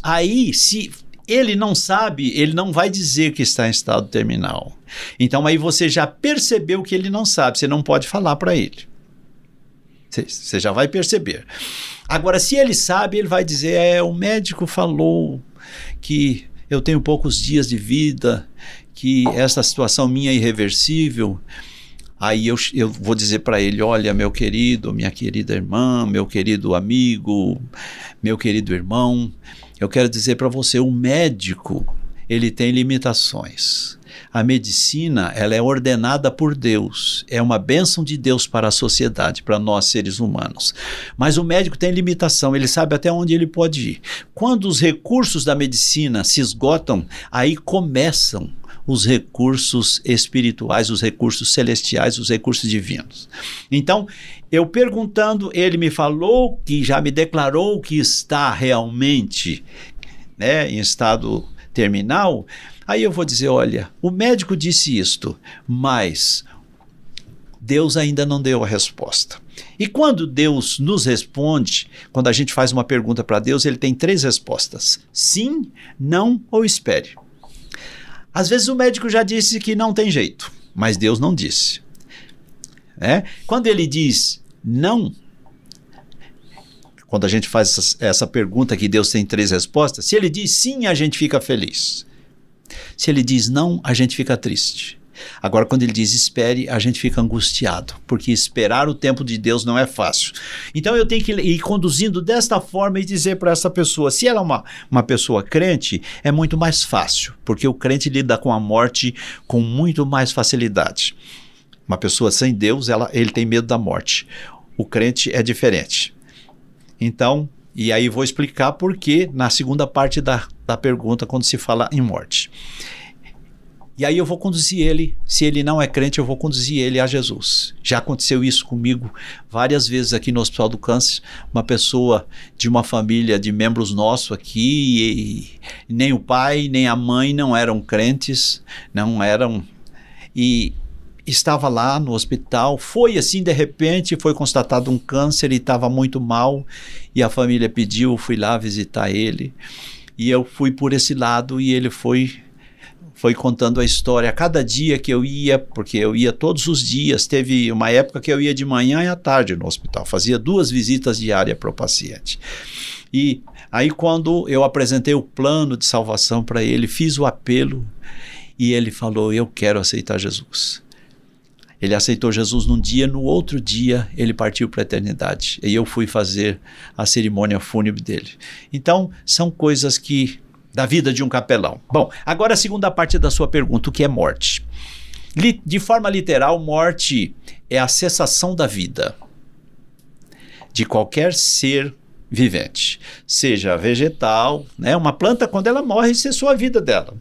Aí, se ele não sabe, ele não vai dizer que está em estado terminal. Então aí você já percebeu que ele não sabe, você não pode falar para ele. Você já vai perceber. Agora, se ele sabe, ele vai dizer, o médico falou que eu tenho poucos dias de vida, que essa situação minha é irreversível. Aí eu vou dizer para ele, olha, meu querido, minha querida irmã, meu querido amigo, meu querido irmão, eu quero dizer para você, o médico, ele tem limitações. A medicina, ela é ordenada por Deus, é uma bênção de Deus para a sociedade, para nós seres humanos. Mas o médico tem limitação, ele sabe até onde ele pode ir. Quando os recursos da medicina se esgotam, aí começam os recursos espirituais, os recursos celestiais, os recursos divinos. Então, eu perguntando, ele me falou que já me declarou que está realmente, né, em estado terminal. Aí eu vou dizer, olha, o médico disse isto, mas Deus ainda não deu a resposta. E quando Deus nos responde, quando a gente faz uma pergunta para Deus, ele tem 3 respostas: sim, não ou espere. Às vezes o médico já disse que não tem jeito, mas Deus não disse. Quando ele diz não, quando a gente faz essa pergunta que Deus tem 3 respostas, se ele diz sim, a gente fica feliz. Se ele diz não, a gente fica triste. Agora, quando ele diz espere, a gente fica angustiado, porque esperar o tempo de Deus não é fácil. Então eu tenho que ir conduzindo desta forma e dizer para essa pessoa, se ela é uma pessoa crente, é muito mais fácil, porque o crente lida com a morte com muito mais facilidade. Uma pessoa sem Deus, ele tem medo da morte. O crente é diferente. Então, e aí vou explicar por que na segunda parte da pergunta, quando se fala em morte. E aí eu vou conduzir ele, se ele não é crente, eu vou conduzir ele a Jesus. Já aconteceu isso comigo várias vezes aqui no Hospital do Câncer, uma pessoa de uma família de membros nossos aqui, e nem o pai, nem a mãe não eram crentes, e estava lá no hospital, foi assim de repente, foi constatado um câncer e estava muito mal, e a família pediu, fui lá visitar ele, e eu fui por esse lado, e ele foi contando a história. A cada dia que eu ia, porque eu ia todos os dias, teve uma época que eu ia de manhã e à tarde no hospital, fazia 2 visitas diárias para o paciente. E aí quando eu apresentei o plano de salvação para ele, fiz o apelo, e ele falou, eu quero aceitar Jesus. Ele aceitou Jesus num dia, no outro dia ele partiu para a eternidade, e eu fui fazer a cerimônia fúnebre dele. Então, são coisas da vida de um capelão. Bom, agora a segunda parte da sua pergunta, o que é morte? De forma literal, morte é a cessação da vida de qualquer ser vivente, seja vegetal, né? Uma planta, quando ela morre, cessou a vida dela.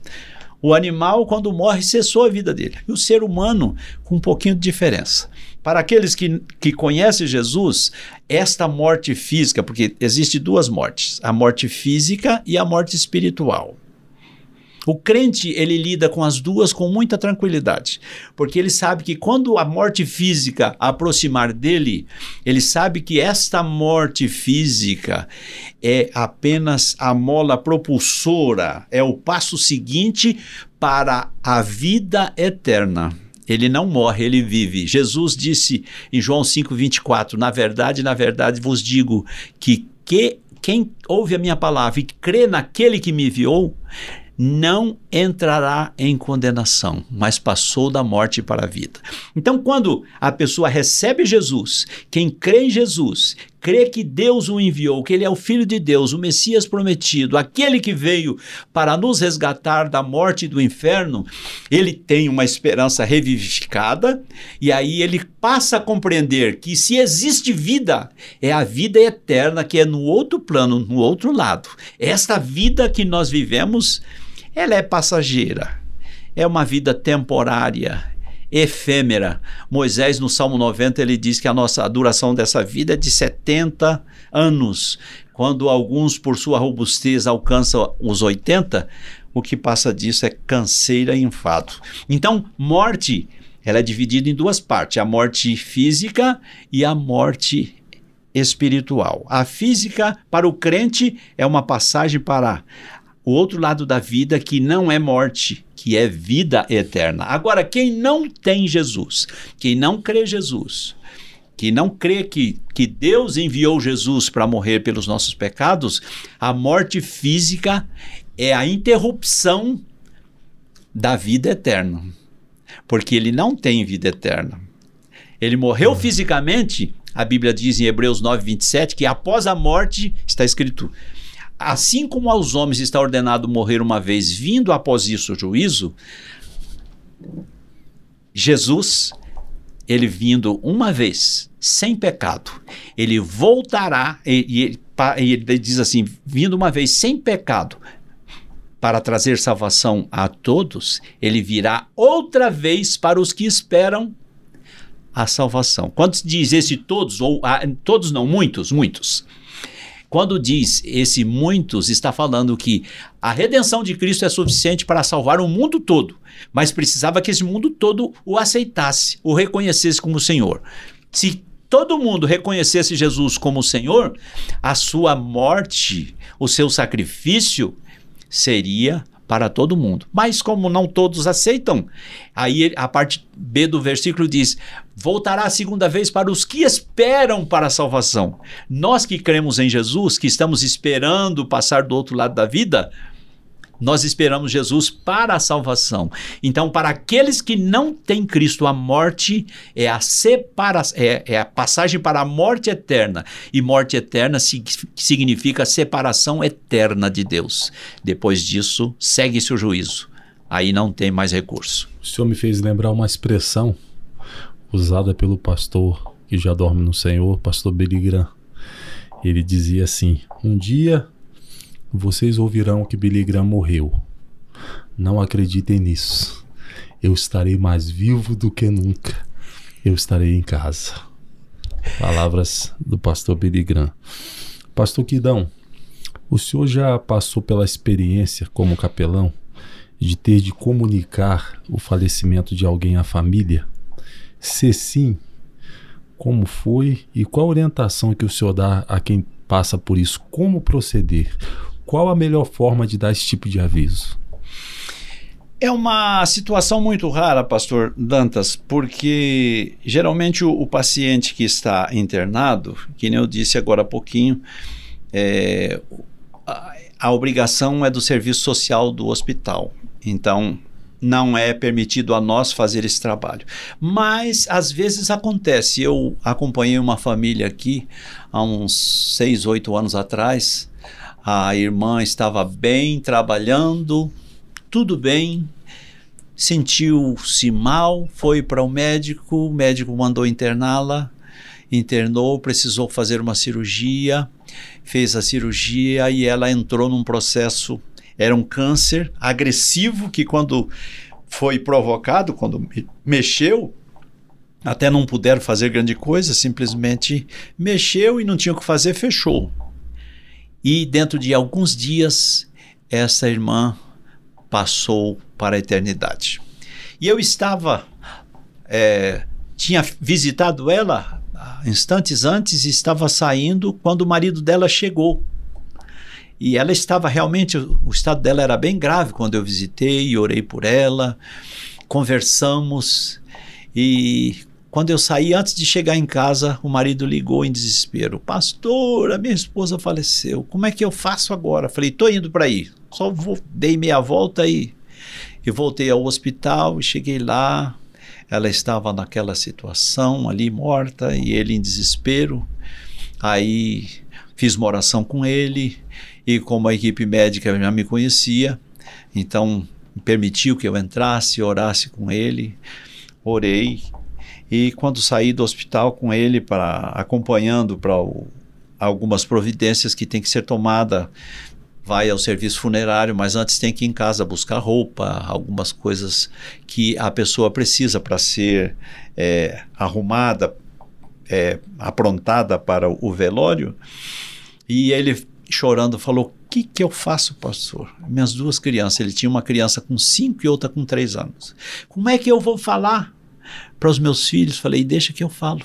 O animal, quando morre, cessou a vida dele. E o ser humano, com um pouquinho de diferença. Para aqueles que conhecem Jesus, esta morte física, porque existe 2 mortes, a morte física e a morte espiritual. O crente, ele lida com as 2 com muita tranquilidade, porque ele sabe que quando a morte física aproximar dele, ele sabe que esta morte física é apenas a mola propulsora, é o passo seguinte para a vida eterna. Ele não morre, ele vive. Jesus disse em João 5,24, na verdade vos digo que quem ouve a minha palavra e crê naquele que me enviou, não entrará em condenação, mas passou da morte para a vida. Então, quando a pessoa recebe Jesus, quem crê em Jesus, crê que Deus o enviou, que ele é o Filho de Deus, o Messias prometido, aquele que veio para nos resgatar da morte e do inferno, ele tem uma esperança revivificada, e aí ele passa a compreender que se existe vida, é a vida eterna que é no outro plano, no outro lado. Esta vida que nós vivemos, ela é passageira, é uma vida temporária, efêmera. Moisés, no Salmo 90, ele diz que a duração dessa vida é de 70 anos. Quando alguns, por sua robustez, alcançam os 80, o que passa disso é canseira e enfado. Então, morte, ela é dividida em duas partes, a morte física e a morte espiritual. A física, para o crente, é uma passagem para o outro lado da vida, que não é morte, que é vida eterna. Agora, quem não tem Jesus, quem não crê Jesus, que não crê que Deus enviou Jesus para morrer pelos nossos pecados, a morte física é a interrupção da vida eterna, porque ele não tem vida eterna. Ele morreu fisicamente, a Bíblia diz em Hebreus 9:27, que após a morte, está escrito, assim como aos homens está ordenado morrer uma vez, vindo após isso o juízo, Jesus, ele vindo uma vez, sem pecado, ele voltará, e ele diz assim, vindo uma vez sem pecado, para trazer salvação a todos, ele virá outra vez para os que esperam a salvação. Quando diz esse todos, ou todos não, muitos. Quando diz esse muitos, está falando que a redenção de Cristo é suficiente para salvar o mundo todo, mas precisava que esse mundo todo o aceitasse, o reconhecesse como Senhor. Se todo mundo reconhecesse Jesus como Senhor, a sua morte, o seu sacrifício seria para todo mundo. Mas como não todos aceitam, aí a parte B do versículo diz, voltará a segunda vez para os que esperam para a salvação. Nós que cremos em Jesus, que estamos esperando passar do outro lado da vida, nós esperamos Jesus para a salvação. Então, para aqueles que não têm Cristo, a morte é a passagem para a morte eterna. E morte eterna significa separação eterna de Deus. Depois disso, segue-se o juízo. Aí não tem mais recurso. O senhor me fez lembrar uma expressão usada pelo pastor que já dorme no Senhor, pastor Billy Graham. Ele dizia assim, um dia vocês ouvirão que Billy Graham morreu. Não acreditem nisso. Eu estarei mais vivo do que nunca. Eu estarei em casa. Palavras do pastor Billy Graham. Pastor Quidão, o senhor já passou pela experiência como capelão de ter de comunicar o falecimento de alguém à família? Se sim, como foi e qual a orientação que o senhor dá a quem passa por isso? Como proceder? Qual a melhor forma de dar esse tipo de aviso? É uma situação muito rara, pastor Dantas, porque geralmente o paciente que está internado, que nem eu disse agora há pouquinho, a obrigação é do serviço social do hospital. Então, não é permitido a nós fazer esse trabalho. Mas, às vezes acontece. Eu acompanhei uma família aqui, há uns 6, 8 anos atrás. A irmã estava bem, trabalhando, tudo bem, sentiu-se mal, foi para o médico mandou interná-la, internou, precisou fazer uma cirurgia, fez a cirurgia e ela entrou num processo, era um câncer agressivo que quando foi provocado, quando mexeu, até não puderam fazer grande coisa, simplesmente mexeu e não tinha o que fazer, fechou. E dentro de alguns dias, essa irmã passou para a eternidade. E eu tinha visitado ela instantes antes e estava saindo quando o marido dela chegou. E ela estava realmente, o estado dela era bem grave quando eu visitei e orei por ela, conversamos e quando eu saí, antes de chegar em casa, o marido ligou em desespero. Pastor, a minha esposa faleceu, como é que eu faço agora? Falei, estou indo para aí, dei meia volta e voltei ao hospital e cheguei lá, ela estava naquela situação ali morta e ele em desespero. Aí fiz uma oração com ele, e como a equipe médica já me conhecia, então permitiu que eu entrasse, orasse com ele, orei, e quando saí do hospital com ele, acompanhando para algumas providências que tem que ser tomada, vai ao serviço funerário, mas antes tem que ir em casa buscar roupa, algumas coisas que a pessoa precisa para ser arrumada, aprontada para o velório. E ele, chorando, falou: o que eu faço, pastor? Minhas duas crianças, ele tinha uma criança com 5 e outra com 3 anos. Como é que eu vou falar para os meus filhos? Falei: deixa que eu falo.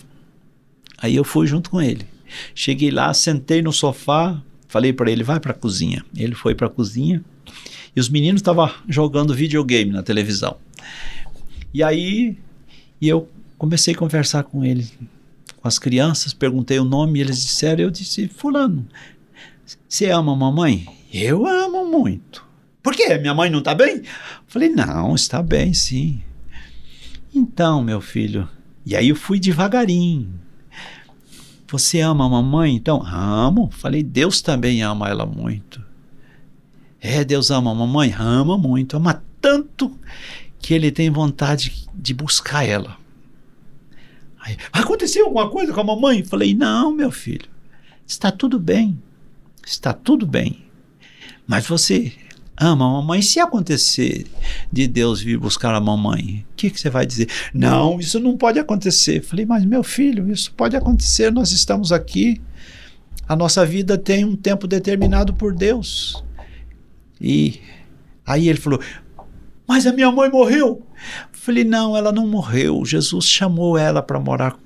Aí eu fui junto com ele. Cheguei lá, sentei no sofá, falei para ele: vai para a cozinha. Ele foi para a cozinha e os meninos estavam jogando videogame na televisão. E aí eu comecei a conversar com ele, com as crianças, perguntei o nome e eles disseram, eu disse: fulano, você ama a mamãe? Eu amo muito. Por quê? Minha mãe não está bem? Falei: não, está bem sim. Então, meu filho, e aí eu fui devagarinho. Você ama a mamãe? Então, amo. Falei: Deus também ama ela muito. Deus ama a mamãe? Ama muito, ama tanto que ele tem vontade de buscar ela. Aí, aconteceu alguma coisa com a mamãe? Falei: não, meu filho, está tudo bem, está tudo bem, mas você ama a mamãe. Se acontecer de Deus vir buscar a mamãe, o que você vai dizer? Não, isso não pode acontecer. Falei: mas meu filho, isso pode acontecer, nós estamos aqui, a nossa vida tem um tempo determinado por Deus. E aí ele falou: mas a minha mãe morreu. Falei: não, ela não morreu, Jesus chamou ela para morar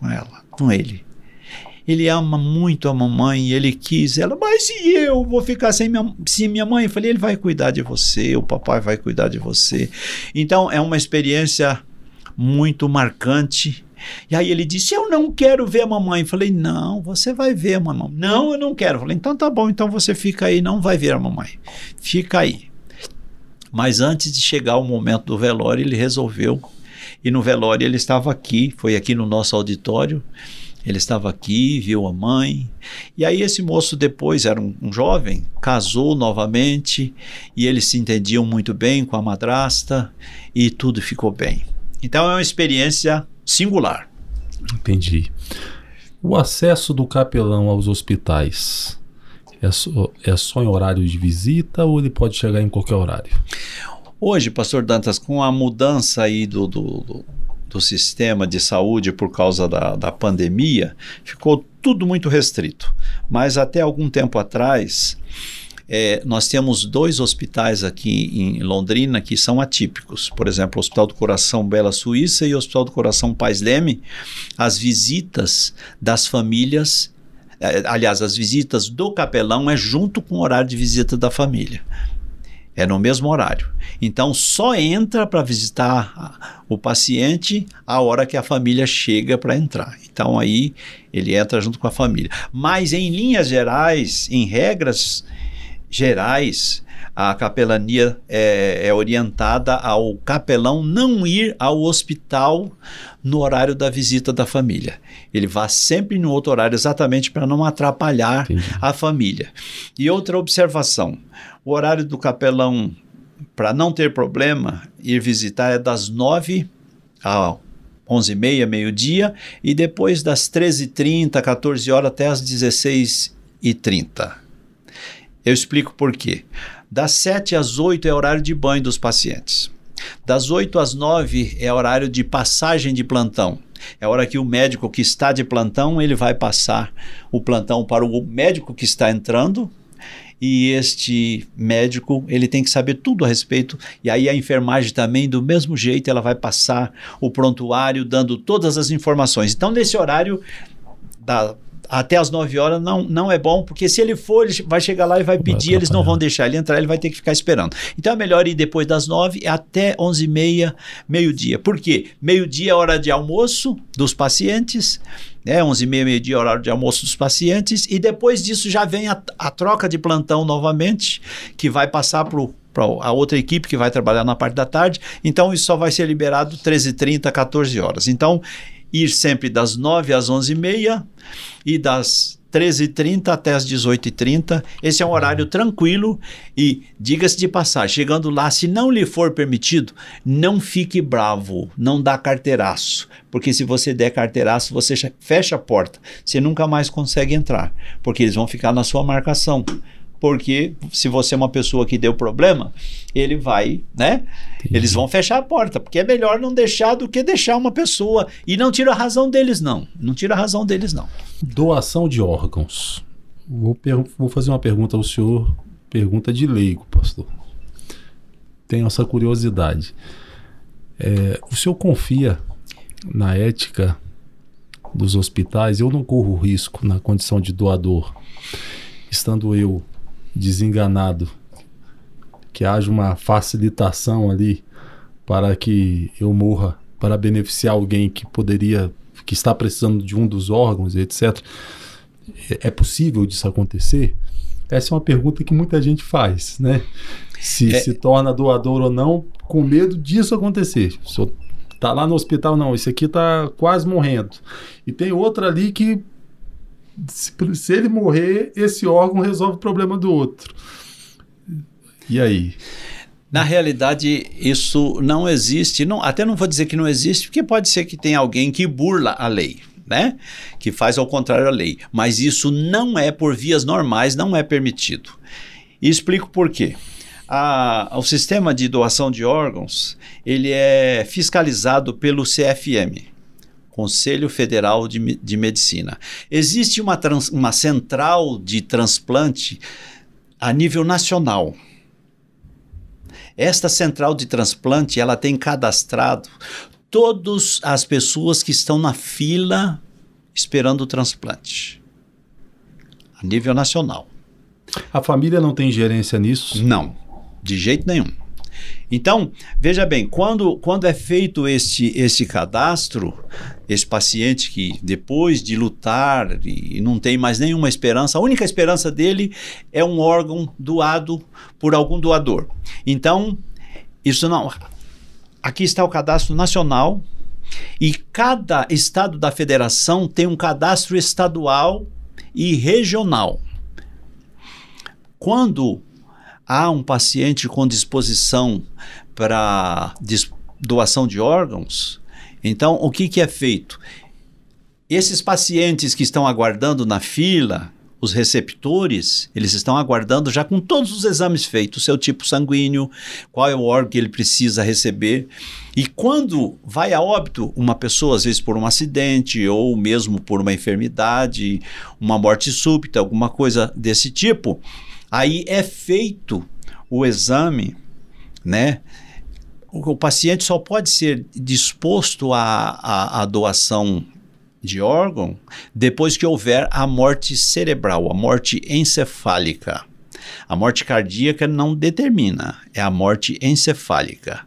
com ele. Ele ama muito a mamãe, ele quis ela, mas se eu vou ficar sem minha mãe? Falei: ele vai cuidar de você, o papai vai cuidar de você. Então é uma experiência muito marcante. E aí ele disse: eu não quero ver a mamãe. Falei: não, você vai ver a mamãe. Não, eu não quero. Falei: então tá bom, então você fica aí, não vai ver a mamãe, fica aí. Mas antes de chegar o momento do velório, ele resolveu, e no velório ele estava aqui, foi aqui no nosso auditório, ele estava aqui, viu a mãe, e aí esse moço depois era um jovem, casou novamente, e eles se entendiam muito bem com a madrasta, e tudo ficou bem. Então é uma experiência singular. Entendi. O acesso do capelão aos hospitais é só em horário de visita ou ele pode chegar em qualquer horário? Hoje, pastor Dantas, com a mudança aí do sistema de saúde por causa da pandemia, ficou tudo muito restrito. Mas até algum tempo atrás, nós temos 2 hospitais aqui em Londrina que são atípicos. Por exemplo, o Hospital do Coração Bela Suíça e o Hospital do Coração Pais Leme. As visitas das famílias, aliás, as visitas do capelão é junto com o horário de visita da família. É no mesmo horário. Então, só entra para visitar o paciente a hora que a família chega para entrar. Então, aí ele entra junto com a família. Mas, em linhas gerais, em regras gerais, a capelania é orientada ao capelão não ir ao hospital no horário da visita da família. Ele vai sempre no outro horário, exatamente para não atrapalhar a família. E outra observação, o horário do capelão, para não ter problema, ir visitar é das 9 às 11h30, meio-dia, e depois das 13h30, 14 horas até as 16h30. Eu explico por quê. Das 7 às 8 é horário de banho dos pacientes. Das 8 às 9 é horário de passagem de plantão. É a hora que o médico que está de plantão, ele vai passar o plantão para o médico que está entrando, e este médico, ele tem que saber tudo a respeito, e aí a enfermagem também, do mesmo jeito, ela vai passar o prontuário, dando todas as informações. Então, nesse horário, até as 9 horas não é bom, porque se ele for, ele vai chegar lá e vai pedir, eles não vão deixar ele entrar, ele vai ter que ficar esperando. Então é melhor ir depois das 9 até 11h30, meio-dia. Por quê? Meio-dia é hora de almoço dos pacientes, 11h30, meio-dia, horário de almoço dos pacientes, e depois disso já vem a troca de plantão novamente, que vai passar para a outra equipe que vai trabalhar na parte da tarde. Então isso só vai ser liberado 13h30, 14 horas. Então ir sempre das 9 às 11h30 e das 13h30 até as 18h30. Esse é um horário tranquilo e, diga-se de passagem, chegando lá, se não lhe for permitido, não fique bravo, não dá carteiraço, porque se você der carteiraço, você fecha a porta, você nunca mais consegue entrar, porque eles vão ficar na sua marcação. Porque se você é uma pessoa que deu problema, ele vai, né? Eles vão fechar a porta, porque é melhor não deixar do que deixar uma pessoa. E não tira a razão deles, não. Não tira a razão deles, não. Doação de órgãos. Vou fazer uma pergunta ao senhor, pergunta de leigo, pastor. Tenho essa curiosidade. O senhor confia na ética dos hospitais? Eu não corro risco na condição de doador, estando eu desenganado, que haja uma facilitação ali para que eu morra, para beneficiar alguém que está precisando de um dos órgãos, etc. É possível disso acontecer? Essa é uma pergunta que muita gente faz, né? Se torna doador ou não, com medo disso acontecer. O senhor está lá no hospital, não, esse aqui está quase morrendo. E tem outro ali que, se ele morrer, esse órgão resolve o problema do outro. E aí? Na realidade, isso não existe. Não, até não vou dizer que não existe, porque pode ser que tenha alguém que burla a lei, né? Que faz ao contrário da lei. Mas isso não é, por vias normais, não é permitido. E explico por quê. O sistema de doação de órgãos, ele é fiscalizado pelo CFM, Conselho Federal de Medicina. Existe uma central de transplante a nível nacional. Esta central de transplante, ela tem cadastrado todas as pessoas que estão na fila esperando o transplante. A nível nacional. A família não tem gerência nisso? Não, de jeito nenhum. Então, veja bem, quando é feito esse cadastro, esse paciente que depois de lutar e não tem mais nenhuma esperança, a única esperança dele é um órgão doado por algum doador. Então, isso não... Aqui está o cadastro nacional e cada estado da federação tem um cadastro estadual e regional. Quando há um paciente com disposição para doação de órgãos, então o que é feito? Esses pacientes que estão aguardando na fila, os receptores, eles estão aguardando já com todos os exames feitos, seu tipo sanguíneo, qual é o órgão que ele precisa receber. E quando vai a óbito uma pessoa, às vezes por um acidente ou mesmo por uma enfermidade, uma morte súbita, alguma coisa desse tipo, aí é feito o exame, né? O paciente só pode ser disposto à doação de órgão depois que houver a morte cerebral, a morte encefálica. A morte cardíaca não determina, é a morte encefálica.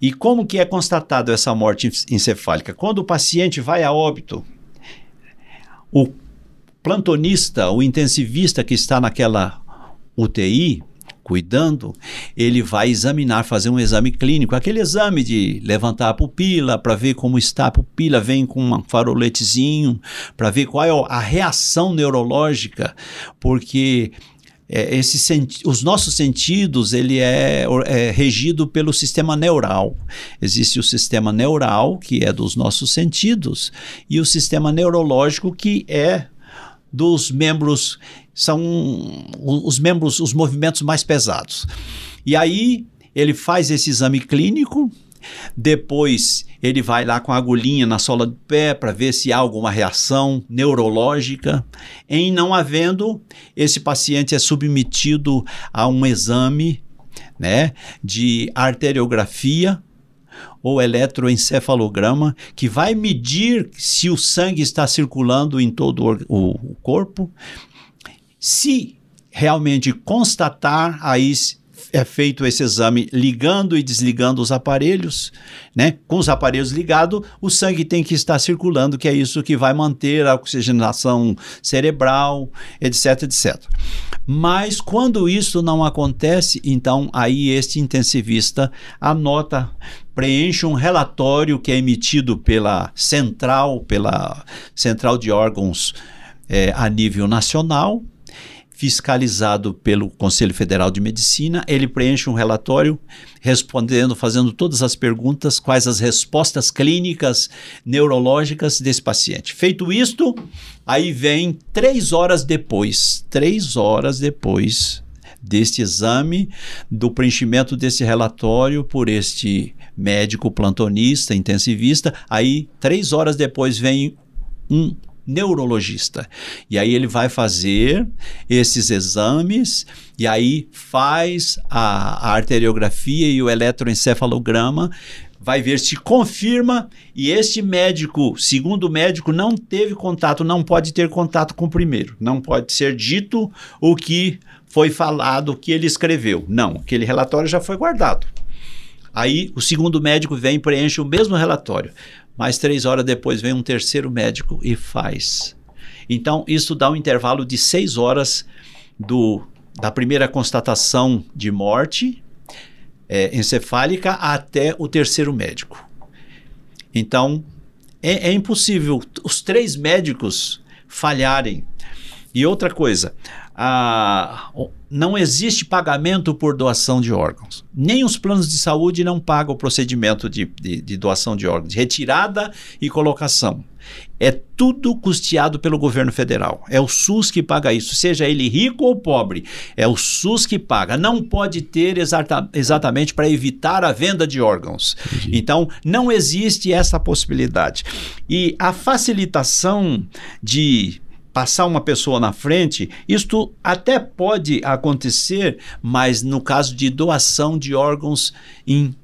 E como que é constatado essa morte encefálica? Quando o paciente vai a óbito, o plantonista, o intensivista que está naquela UTI, cuidando, ele vai examinar, fazer um exame clínico, aquele exame de levantar a pupila para ver como está a pupila, vem com um faroletezinho para ver qual é a reação neurológica, porque os nossos sentidos, ele é regido pelo sistema neural. Existe o sistema neural, que é dos nossos sentidos, e o sistema neurológico, que é dos membros, são os movimentos mais pesados. E aí ele faz esse exame clínico, depois ele vai lá com a agulhinha na sola do pé para ver se há alguma reação neurológica. Em não havendo, esse paciente é submetido a um exame, né, de arteriografia ou eletroencefalograma, que vai medir se o sangue está circulando em todo o corpo. Se realmente constatar, aí é feito esse exame ligando e desligando os aparelhos, né? Com os aparelhos ligados, o sangue tem que estar circulando, que é isso que vai manter a oxigenação cerebral, etc, etc. Mas quando isso não acontece, então aí este intensivista anota, preenche um relatório que é emitido pela central de órgãos a nível nacional, fiscalizado pelo Conselho Federal de Medicina. Ele preenche um relatório respondendo, fazendo todas as perguntas, quais as respostas clínicas, neurológicas desse paciente. Feito isto, aí vem 3 horas depois deste exame, do preenchimento desse relatório por este médico plantonista, intensivista, aí 3 horas depois vem um neurologista. E aí ele vai fazer esses exames e aí faz a arteriografia e o eletroencefalograma, vai ver se confirma, e este médico, segundo o médico, não teve contato, não pode ter contato com o primeiro, não pode ser dito o que foi falado, o que ele escreveu. Não, aquele relatório já foi guardado. Aí o segundo médico vem e preenche o mesmo relatório. Mais 3 horas depois vem um terceiro médico e faz. Então, isso dá um intervalo de 6 horas da primeira constatação de morte encefálica até o terceiro médico. Então, é impossível os 3 médicos falharem. E outra coisa, não existe pagamento por doação de órgãos. Nem os planos de saúde não pagam o procedimento de doação de órgãos, de retirada e colocação. É tudo custeado pelo governo federal. É o SUS que paga isso, seja ele rico ou pobre. É o SUS que paga. Não pode ter exatamente para evitar a venda de órgãos. Entendi. Então, não existe essa possibilidade. E a facilitação de passar uma pessoa na frente, isto até pode acontecer, mas no caso de doação de órgãos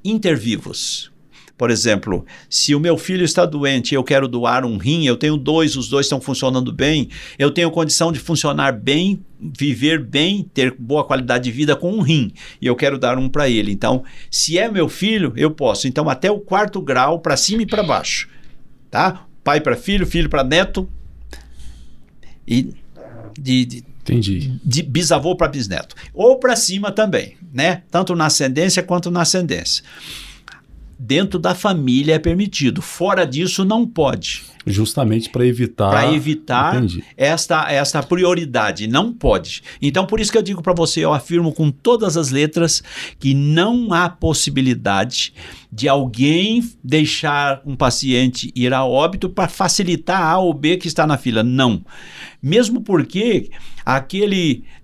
intervivos. Por exemplo, se o meu filho está doente e eu quero doar um rim, eu tenho 2, os 2 estão funcionando bem, eu tenho condição de funcionar bem, viver bem, ter boa qualidade de vida com um rim, e eu quero dar um para ele. Então, se é meu filho, eu posso. Então, até o 4º grau, para cima e para baixo. Tá? Pai para filho, filho para neto, e de bisavô para bisneto. Ou para cima também, né? Tanto na ascendência quanto na ascendência. Dentro da família é permitido, fora disso não pode. Justamente para evitar esta prioridade, não pode. Então, por isso que eu digo para você, eu afirmo com todas as letras que não há possibilidade de alguém deixar um paciente ir a óbito para facilitar A ou B que está na fila. Não. Mesmo porque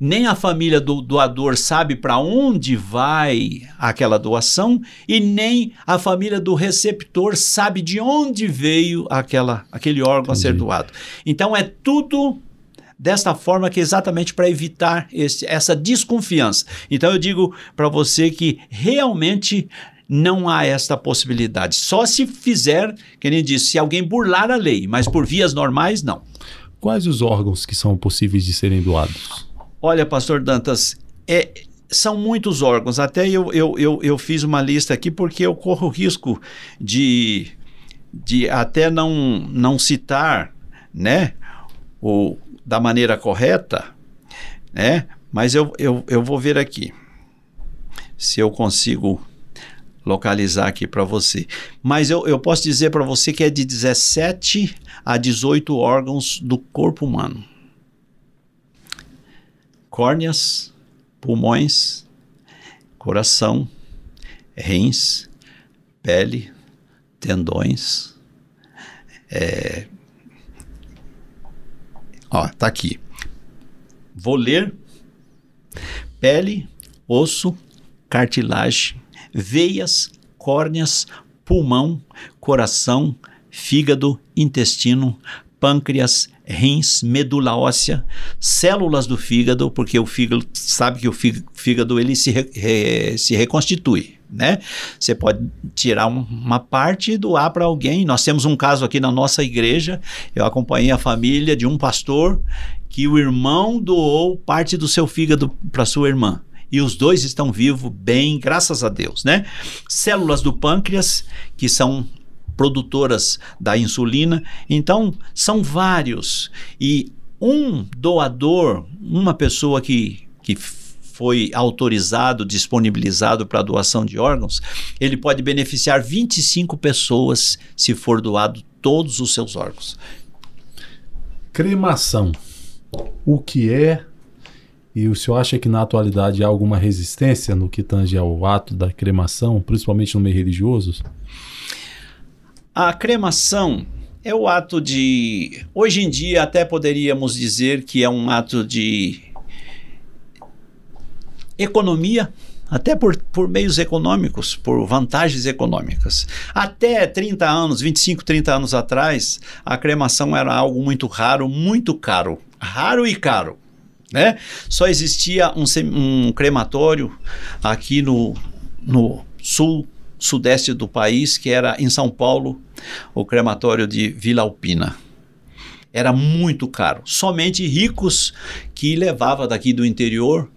nem a família do doador sabe para onde vai aquela doação e nem a família do receptor sabe de onde veio aquele órgão a ser doado. Então é tudo desta forma, que é exatamente para evitar essa desconfiança. Então eu digo para você que realmente não há esta possibilidade. Só se fizer, que nem disse, se alguém burlar a lei, mas por vias normais, não. Quais os órgãos que são possíveis de serem doados? Olha, pastor Dantas, são muitos órgãos. Até eu fiz uma lista aqui porque eu corro o risco de até não citar, né, da maneira correta, né? Mas eu vou ver aqui se eu consigo localizar aqui para você. Mas eu posso dizer para você que é de 17 a 18 órgãos do corpo humano. Córneas, pulmões, coração, rins, pele, tendões. Tá aqui. Vou ler. Pele, osso, cartilagem, veias, córneas, pulmão, coração, fígado, intestino, pâncreas, rins, medula óssea, células do fígado, porque o fígado, sabe que o fígado ele se reconstitui, né? Você pode tirar uma parte e doar para alguém. Nós temos um caso aqui na nossa igreja, eu acompanhei a família de um pastor que o irmão doou parte do seu fígado para sua irmã. E os 2 estão vivos, bem, graças a Deus, né? Células do pâncreas, que são produtoras da insulina. Então, são vários. E um doador, uma pessoa que foi autorizado, disponibilizado para doação de órgãos, ele pode beneficiar 25 pessoas se for doado todos os seus órgãos. Cremação. o que é, e o senhor acha que na atualidade há alguma resistência no que tange ao ato da cremação, principalmente no meio religioso? A cremação é o ato de... Hoje em dia até poderíamos dizer que é um ato de economia, até por meios econômicos, por vantagens econômicas. Até 30 anos, 25, 30 anos atrás, a cremação era algo muito raro, muito caro. Raro e caro, né? Só existia um crematório aqui no sudeste do país, que era em São Paulo, o crematório de Vila Alpina. Era muito caro. Somente ricos que levavam daqui do interior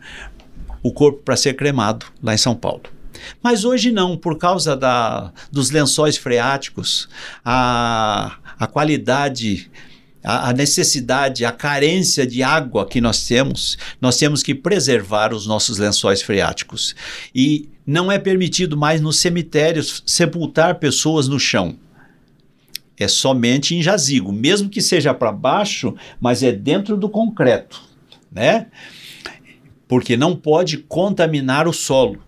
o corpo para ser cremado lá em São Paulo. Mas hoje não, por causa dos lençóis freáticos, a qualidade, a necessidade, a carência de água que nós temos que preservar os nossos lençóis freáticos. E não é permitido mais nos cemitérios sepultar pessoas no chão. É somente em jazigo, mesmo que seja para baixo, mas é dentro do concreto, né? Porque não pode contaminar o solo.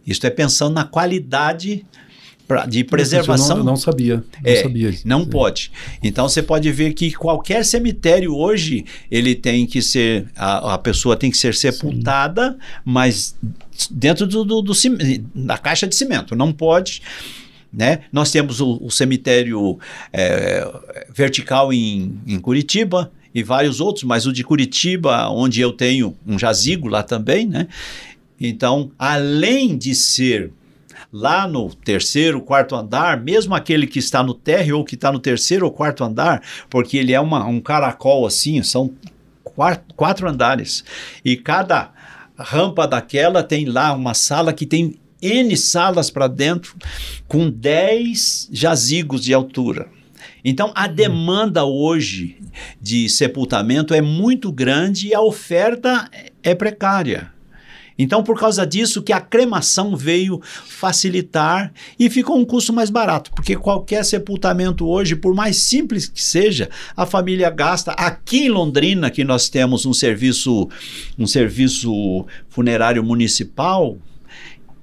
Isso é pensando na qualidade de preservação. Eu não sabia. Não sabia isso. Não pode. Então você pode ver que qualquer cemitério hoje, ele tem que ser, a pessoa tem que ser sepultada, sim, mas dentro da caixa de cimento. Não pode, né? Nós temos o cemitério vertical em Curitiba, e vários outros, mas o de Curitiba, onde eu tenho um jazigo lá também, né? Então, além de ser lá no terceiro, quarto andar, mesmo aquele que está no térreo ou que está no terceiro ou quarto andar, porque ele é um caracol assim, são quatro andares, e cada rampa daquela tem lá uma sala que tem N salas para dentro, com 10 jazigos de altura. Então, a demanda hoje de sepultamento é muito grande e a oferta é precária. Então, por causa disso que a cremação veio facilitar e ficou um custo mais barato, porque qualquer sepultamento hoje, por mais simples que seja, a família gasta. Aqui em Londrina, que nós temos um serviço funerário municipal,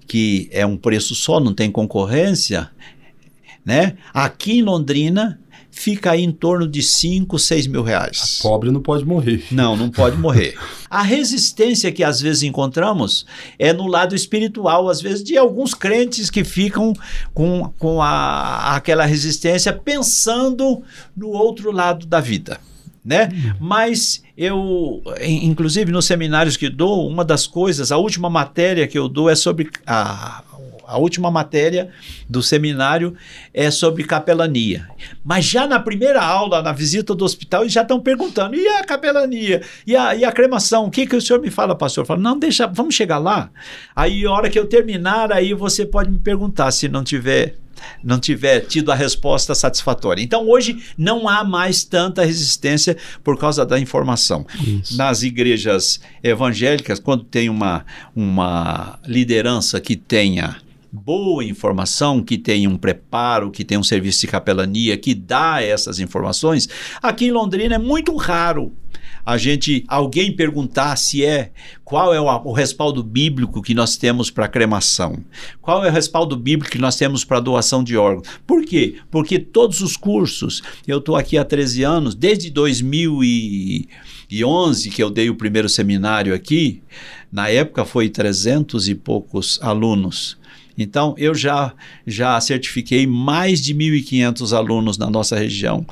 que é um preço só, não tem concorrência, né? Aqui em Londrina fica aí em torno de 5, 6 mil reais. Pobre não pode morrer. Não pode morrer. A resistência que às vezes encontramos é no lado espiritual, às vezes de alguns crentes que ficam com aquela resistência pensando no outro lado da vida, né? Mas eu, inclusive nos seminários que dou, uma das coisas, a última matéria que eu dou é sobre a última matéria do seminário é sobre capelania. Mas já na primeira aula, na visita do hospital, eles já estão perguntando, e a capelania? E a cremação? O que o senhor me fala, pastor? Eu falo, não, deixa, vamos chegar lá. Aí, a hora que eu terminar, aí você pode me perguntar se não tiver tido a resposta satisfatória. Então, hoje, não há mais tanta resistência por causa da informação. Isso. Nas igrejas evangélicas, quando tem uma liderança que tenha boa informação, que tenha um preparo, que tenha um serviço de capelania, que dá essas informações, aqui em Londrina é muito raro alguém perguntar qual é o respaldo bíblico que nós temos para cremação, qual é o respaldo bíblico que nós temos para doação de órgãos. Por quê? Porque todos os cursos, eu estou aqui há 13 anos, desde 2011 que eu dei o primeiro seminário aqui, na época foi 300 e poucos alunos. Então, eu já certifiquei mais de 1.500 alunos na nossa região.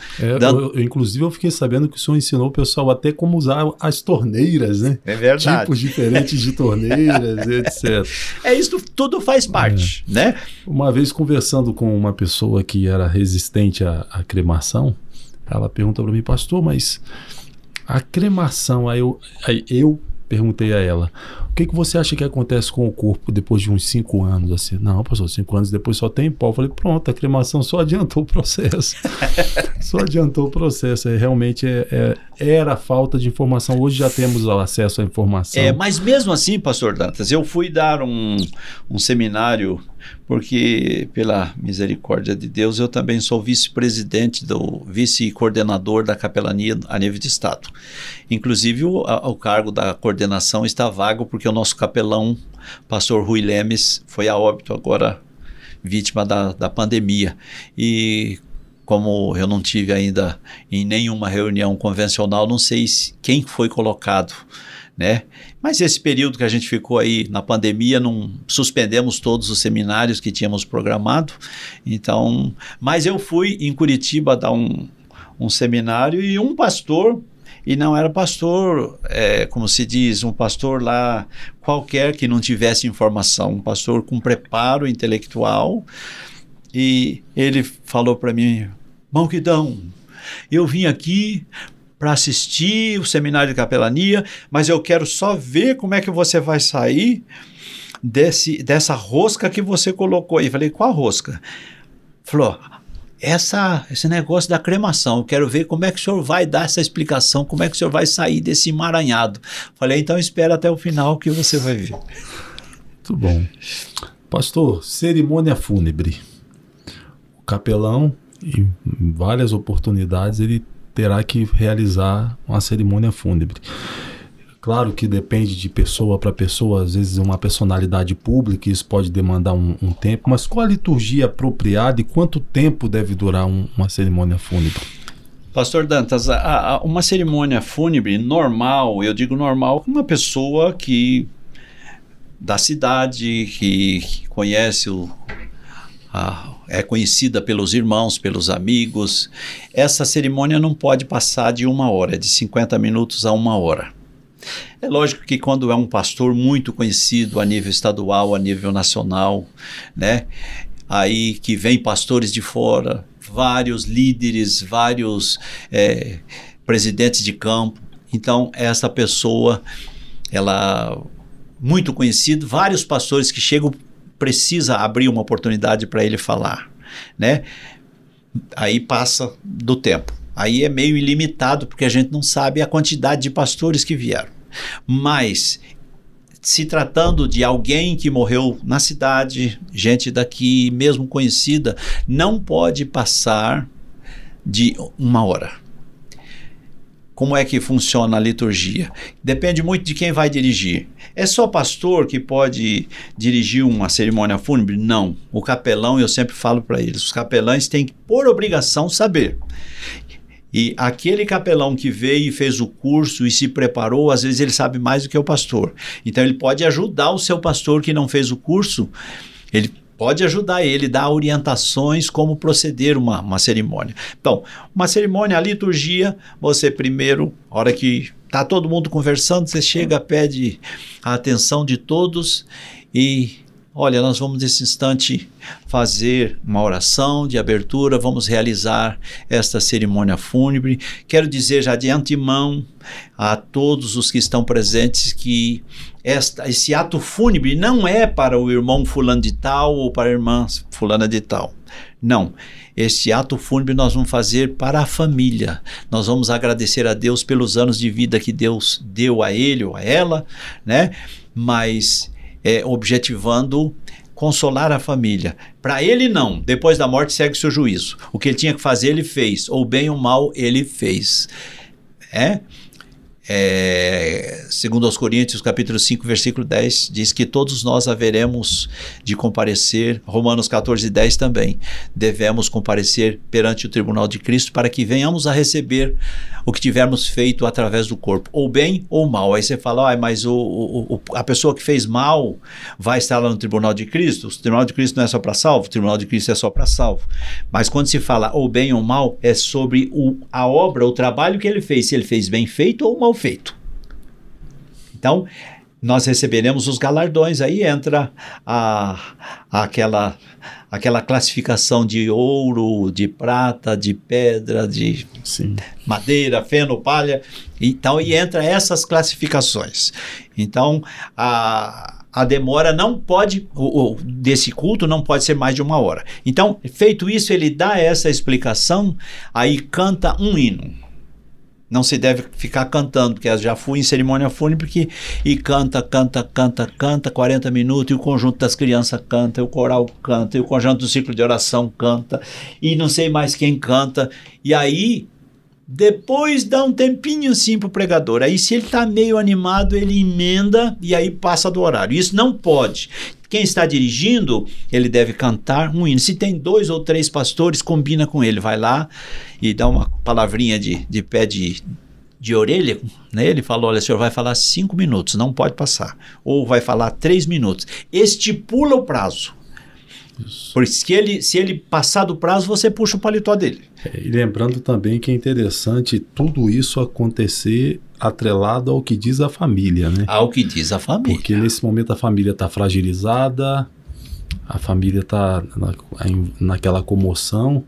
Inclusive, eu fiquei sabendo que o senhor ensinou o pessoal até como usar as torneiras, né? É verdade. Tipos diferentes de torneiras, etc. Isso tudo faz parte, né? Uma vez conversando com uma pessoa que era resistente à cremação, ela perguntou para mim, pastor, mas a cremação, aí eu perguntei a ela, O que você acha que acontece com o corpo depois de uns 5 anos? Assim, não, pastor, 5 anos depois só tem pó. Eu falei, pronto, a cremação só adiantou o processo. Só adiantou o processo. Realmente era falta de informação. Hoje já temos acesso à informação. Mas mesmo assim, pastor Dantas, eu fui dar um seminário, porque pela misericórdia de Deus eu também sou vice-coordenador da capelania a nível de estado. Inclusive o cargo da coordenação está vago porque o nosso capelão, pastor Rui Lemes, foi a óbito agora, vítima da pandemia. E como eu não tive ainda em nenhuma reunião convencional, não sei quem foi colocado, né? Mas esse período que a gente ficou aí na pandemia, não suspendemos todos os seminários que tínhamos programado. Então, mas eu fui em Curitiba dar um seminário e um pastor, e não era pastor, como se diz, um pastor lá qualquer que não tivesse informação, um pastor com preparo intelectual, e ele falou para mim, irmão Guidão, eu vim aqui para assistir o seminário de capelania, mas eu quero só ver como é que você vai sair dessa rosca que você colocou aí. Falei, qual rosca? Falou, esse negócio da cremação, eu quero ver como é que o senhor vai dar essa explicação, como é que o senhor vai sair desse emaranhado. Falei, então espera até o final que você vai ver. Muito bom. Pastor, cerimônia fúnebre. O capelão, em várias oportunidades, ele terá que realizar uma cerimônia fúnebre. Claro que depende de pessoa para pessoa, às vezes uma personalidade pública, isso pode demandar um tempo, mas qual a liturgia apropriada e quanto tempo deve durar uma cerimônia fúnebre? Pastor Dantas, uma cerimônia fúnebre normal, eu digo normal, uma pessoa da cidade, que conhece é conhecida pelos irmãos, pelos amigos. Essa cerimônia não pode passar de 1 hora, de 50 minutos a 1 hora. É lógico que quando é um pastor muito conhecido a nível estadual, a nível nacional, né? Aí que vem pastores de fora, vários líderes, vários presidentes de campo. Então, essa pessoa, ela muito conhecida, vários pastores que chegam, precisa abrir uma oportunidade para ele falar, né? Aí passa do tempo. Aí é meio ilimitado, porque a gente não sabe a quantidade de pastores que vieram. Mas, se tratando de alguém que morreu na cidade, gente daqui, mesmo conhecida, não pode passar de 1 hora. Como é que funciona a liturgia? Depende muito de quem vai dirigir. É só pastor que pode dirigir uma cerimônia fúnebre? Não. O capelão, eu sempre falo para eles, os capelães têm que, por obrigação, saber. E aquele capelão que veio e fez o curso e se preparou, às vezes ele sabe mais do que o pastor. Então ele pode ajudar o seu pastor que não fez o curso, ele pode ajudar ele, dar orientações como proceder uma cerimônia. Então, uma cerimônia, a liturgia, você primeiro, a hora que está todo mundo conversando, você chega, pede a atenção de todos e, olha, nós vamos nesse instante fazer uma oração de abertura, vamos realizar esta cerimônia fúnebre. Quero dizer já de antemão a todos os que estão presentes que esse ato fúnebre não é para o irmão fulano de tal ou para a irmã fulana de tal. Não, esse ato fúnebre nós vamos fazer para a família. Nós vamos agradecer a Deus pelos anos de vida que Deus deu a ele ou a ela, né? Mas objetivando consolar a família. Para ele não, depois da morte segue o seu juízo. O que ele tinha que fazer ele fez, ou bem ou mal ele fez. Segundo aos Coríntios, capítulo 5, versículo 10, diz que todos nós haveremos de comparecer, Romanos 14, 10 também, devemos comparecer perante o tribunal de Cristo para que venhamos a receber o que tivermos feito através do corpo, ou bem ou mal. Aí você fala, mas a pessoa que fez mal vai estar lá no tribunal de Cristo? O tribunal de Cristo não é só para salvo, o tribunal de Cristo é só para salvo. Mas quando se fala ou bem ou mal, é sobre a obra, o trabalho que ele fez, se ele fez bem feito ou mal feito. Então, nós receberemos os galardões. Aí entra aquela classificação de ouro, de prata, de pedra, de madeira, feno, palha. Então, e entra essas classificações. Então, a demora não pode, desse culto não pode ser mais de 1 hora. Então, feito isso, ele dá essa explicação, aí canta um hino. Não se deve ficar cantando, porque eu já fui em cerimônia fúnebre e canta 40 minutos, e o conjunto das crianças canta, e o coral canta, e o conjunto do ciclo de oração canta, e não sei mais quem canta. E aí, depois dá um tempinho assim pro pregador. Aí, se ele está meio animado, ele emenda e aí passa do horário. Isso não pode. Quem está dirigindo, ele deve cantar um hino. Se tem 2 ou 3 pastores, combina com ele. Vai lá e dá uma palavrinha de pé de orelha, né? Ele falou, olha, o senhor vai falar 5 minutos, não pode passar. Ou vai falar 3 minutos. Estipula o prazo. Porque se ele passar do prazo, você puxa o paletó dele. E lembrando também que é interessante tudo isso acontecer atrelado ao que diz a família, né? Ao que diz a família. Porque nesse momento a família está fragilizada, a família está naquela comoção,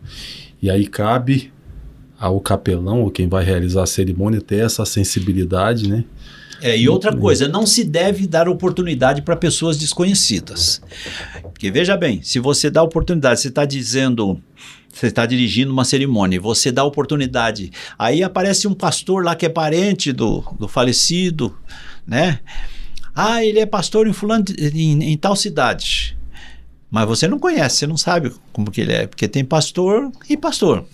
e aí cabe ao capelão, ou quem vai realizar a cerimônia, ter essa sensibilidade, né? E outra coisa, não se deve dar oportunidade para pessoas desconhecidas. Porque veja bem, se você dá oportunidade, você está dirigindo uma cerimônia, você dá oportunidade, aí aparece um pastor lá que é parente do falecido, né? Ah, ele é pastor em tal cidade. Mas você não conhece, você não sabe como que ele é, porque tem pastor e pastor.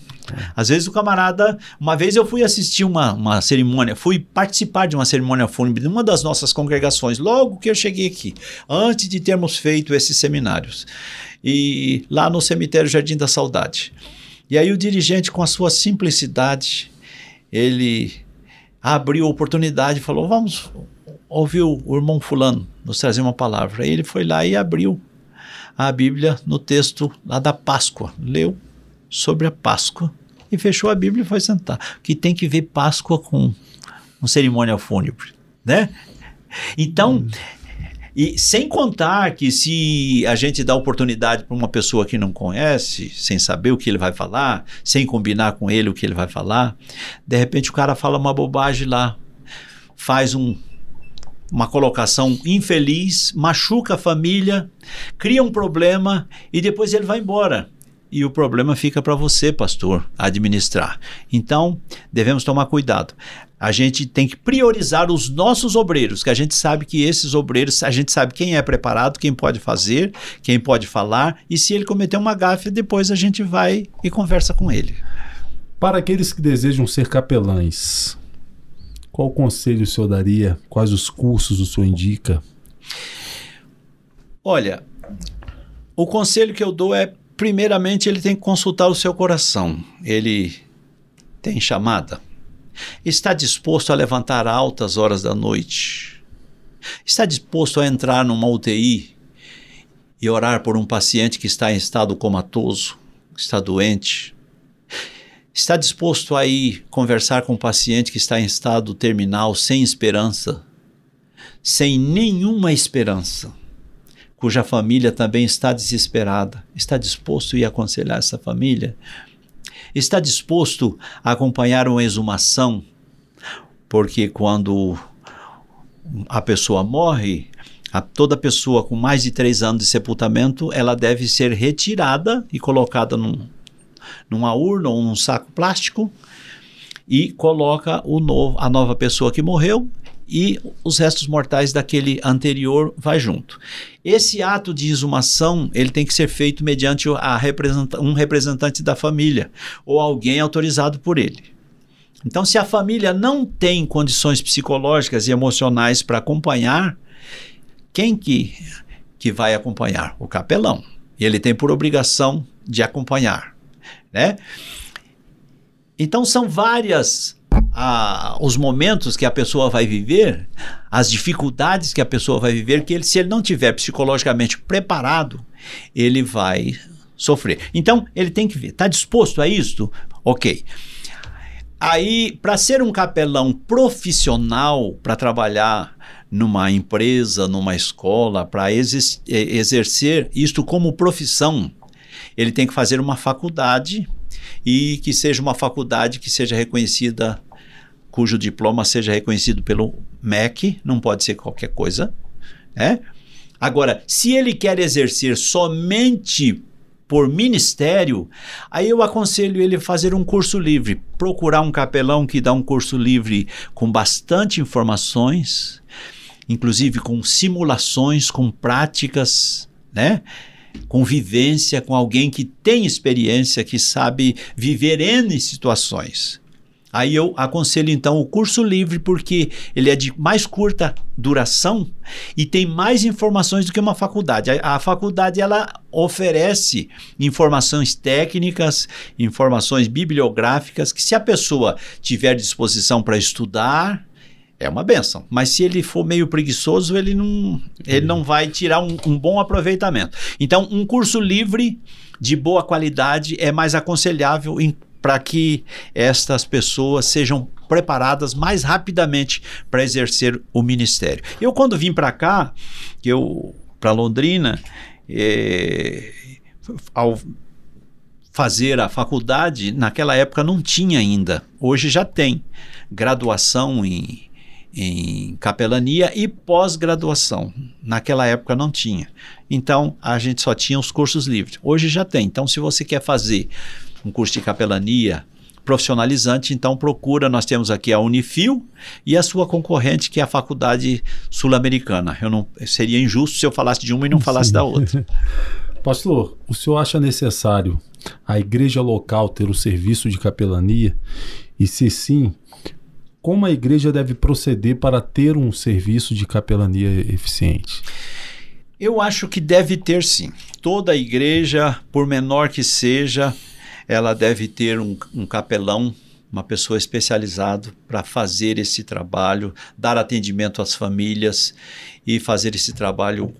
Às vezes o camarada... Uma vez eu fui assistir uma cerimônia, fui participar de uma cerimônia fúnebre de uma das nossas congregações, logo que eu cheguei aqui, antes de termos feito esses seminários, e lá no cemitério Jardim da Saudade. E aí o dirigente, com a sua simplicidade, ele abriu a oportunidade e falou, vamos ouvir o irmão fulano nos trazer uma palavra. Aí ele foi lá e abriu a Bíblia no texto lá da Páscoa, leu sobre a Páscoa e fechou a Bíblia e foi sentar. Que tem que ver Páscoa com cerimônia fúnebre, né? Então, e sem contar que se a gente dá oportunidade para uma pessoa que não conhece, sem saber o que ele vai falar, sem combinar com ele o que ele vai falar, de repente o cara fala uma bobagem lá, faz uma colocação infeliz, machuca a família, cria um problema e depois ele vai embora. E o problema fica para você, pastor, administrar. Então, devemos tomar cuidado. A gente tem que priorizar os nossos obreiros, que a gente sabe que esses obreiros, a gente sabe quem é preparado, quem pode fazer, quem pode falar, e se ele cometer uma gafe, depois a gente vai e conversa com ele. Para aqueles que desejam ser capelães, qual conselho o senhor daria? Quais os cursos o senhor indica? Olha, o conselho que eu dou é, primeiramente, ele tem que consultar o seu coração. Ele tem chamada? Está disposto a levantar altas horas da noite? Está disposto a entrar numa UTI e orar por um paciente que está em estado comatoso, que está doente? Está disposto a ir conversar com um paciente que está em estado terminal, sem esperança, sem nenhuma esperança, cuja família também está desesperada? Está disposto a ir aconselhar essa família? Está disposto a acompanhar uma exumação? Porque quando a pessoa morre, toda pessoa com mais de 3 anos de sepultamento, ela deve ser retirada e colocada numa urna ou num saco plástico, e coloca a nova pessoa que morreu, e os restos mortais daquele anterior vai junto. Esse ato de exumação, ele tem que ser feito mediante um representante da família, ou alguém autorizado por ele. Então, se a família não tem condições psicológicas e emocionais para acompanhar, quem que vai acompanhar? O capelão. E ele tem por obrigação de acompanhar, né? Então, são várias os momentos que a pessoa vai viver, as dificuldades que a pessoa vai viver, que se ele não tiver psicologicamente preparado, ele vai sofrer. Então, ele tem que ver, está disposto a isso? Ok. Aí, para ser um capelão profissional, para trabalhar numa empresa, numa escola, para exercer isto como profissão, ele tem que fazer uma faculdade, e que seja uma faculdade que seja reconhecida, cujo diploma seja reconhecido pelo MEC, não pode ser qualquer coisa, né? Agora, se ele quer exercer somente por ministério, aí eu aconselho ele a fazer um curso livre, procurar um capelão que dá um curso livre com bastante informações, inclusive com simulações, com práticas, né? Com vivência, com alguém que tem experiência, que sabe viver N situações. Aí eu aconselho então o curso livre, porque ele é de mais curta duração e tem mais informações do que uma faculdade. A faculdade, ela oferece informações técnicas, informações bibliográficas, que se a pessoa tiver disposição para estudar, é uma bênção. Mas se ele for meio preguiçoso, ele não vai tirar um bom aproveitamento. Então, um curso livre de boa qualidade é mais aconselhável para que estas pessoas sejam preparadas mais rapidamente para exercer o ministério. Eu, quando vim para cá, para Londrina, ao fazer a faculdade, naquela época não tinha ainda. Hoje já tem graduação em capelania e pós-graduação. Naquela época não tinha. Então, a gente só tinha os cursos livres. Hoje já tem. Então, se você quer fazer um curso de capelania profissionalizante, então procura, nós temos aqui a Unifil e a sua concorrente, que é a Faculdade Sul-Americana. Seria injusto se eu falasse de uma e não falasse da outra. Pastor, o senhor acha necessário a igreja local ter o serviço de capelania? E se sim, como a igreja deve proceder para ter um serviço de capelania eficiente? Eu acho que deve ter sim. Toda igreja, por menor que seja, ela deve ter um capelão, uma pessoa especializada para fazer esse trabalho, dar atendimento às famílias e fazer esse trabalho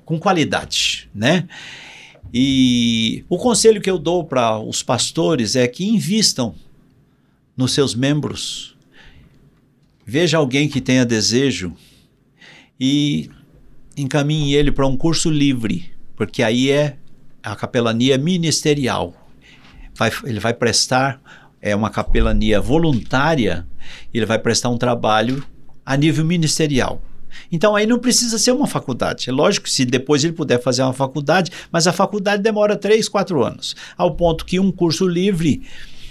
com qualidade, né? E o conselho que eu dou para os pastores é que invistam nos seus membros. Veja alguém que tenha desejo e encaminhe ele para um curso livre, porque aí é a capelania ministerial. Ele vai prestar, uma capelania voluntária, ele vai prestar um trabalho a nível ministerial. Então aí não precisa ser uma faculdade. É lógico que se depois ele puder fazer uma faculdade, mas a faculdade demora 3, 4 anos, ao ponto que um curso livre,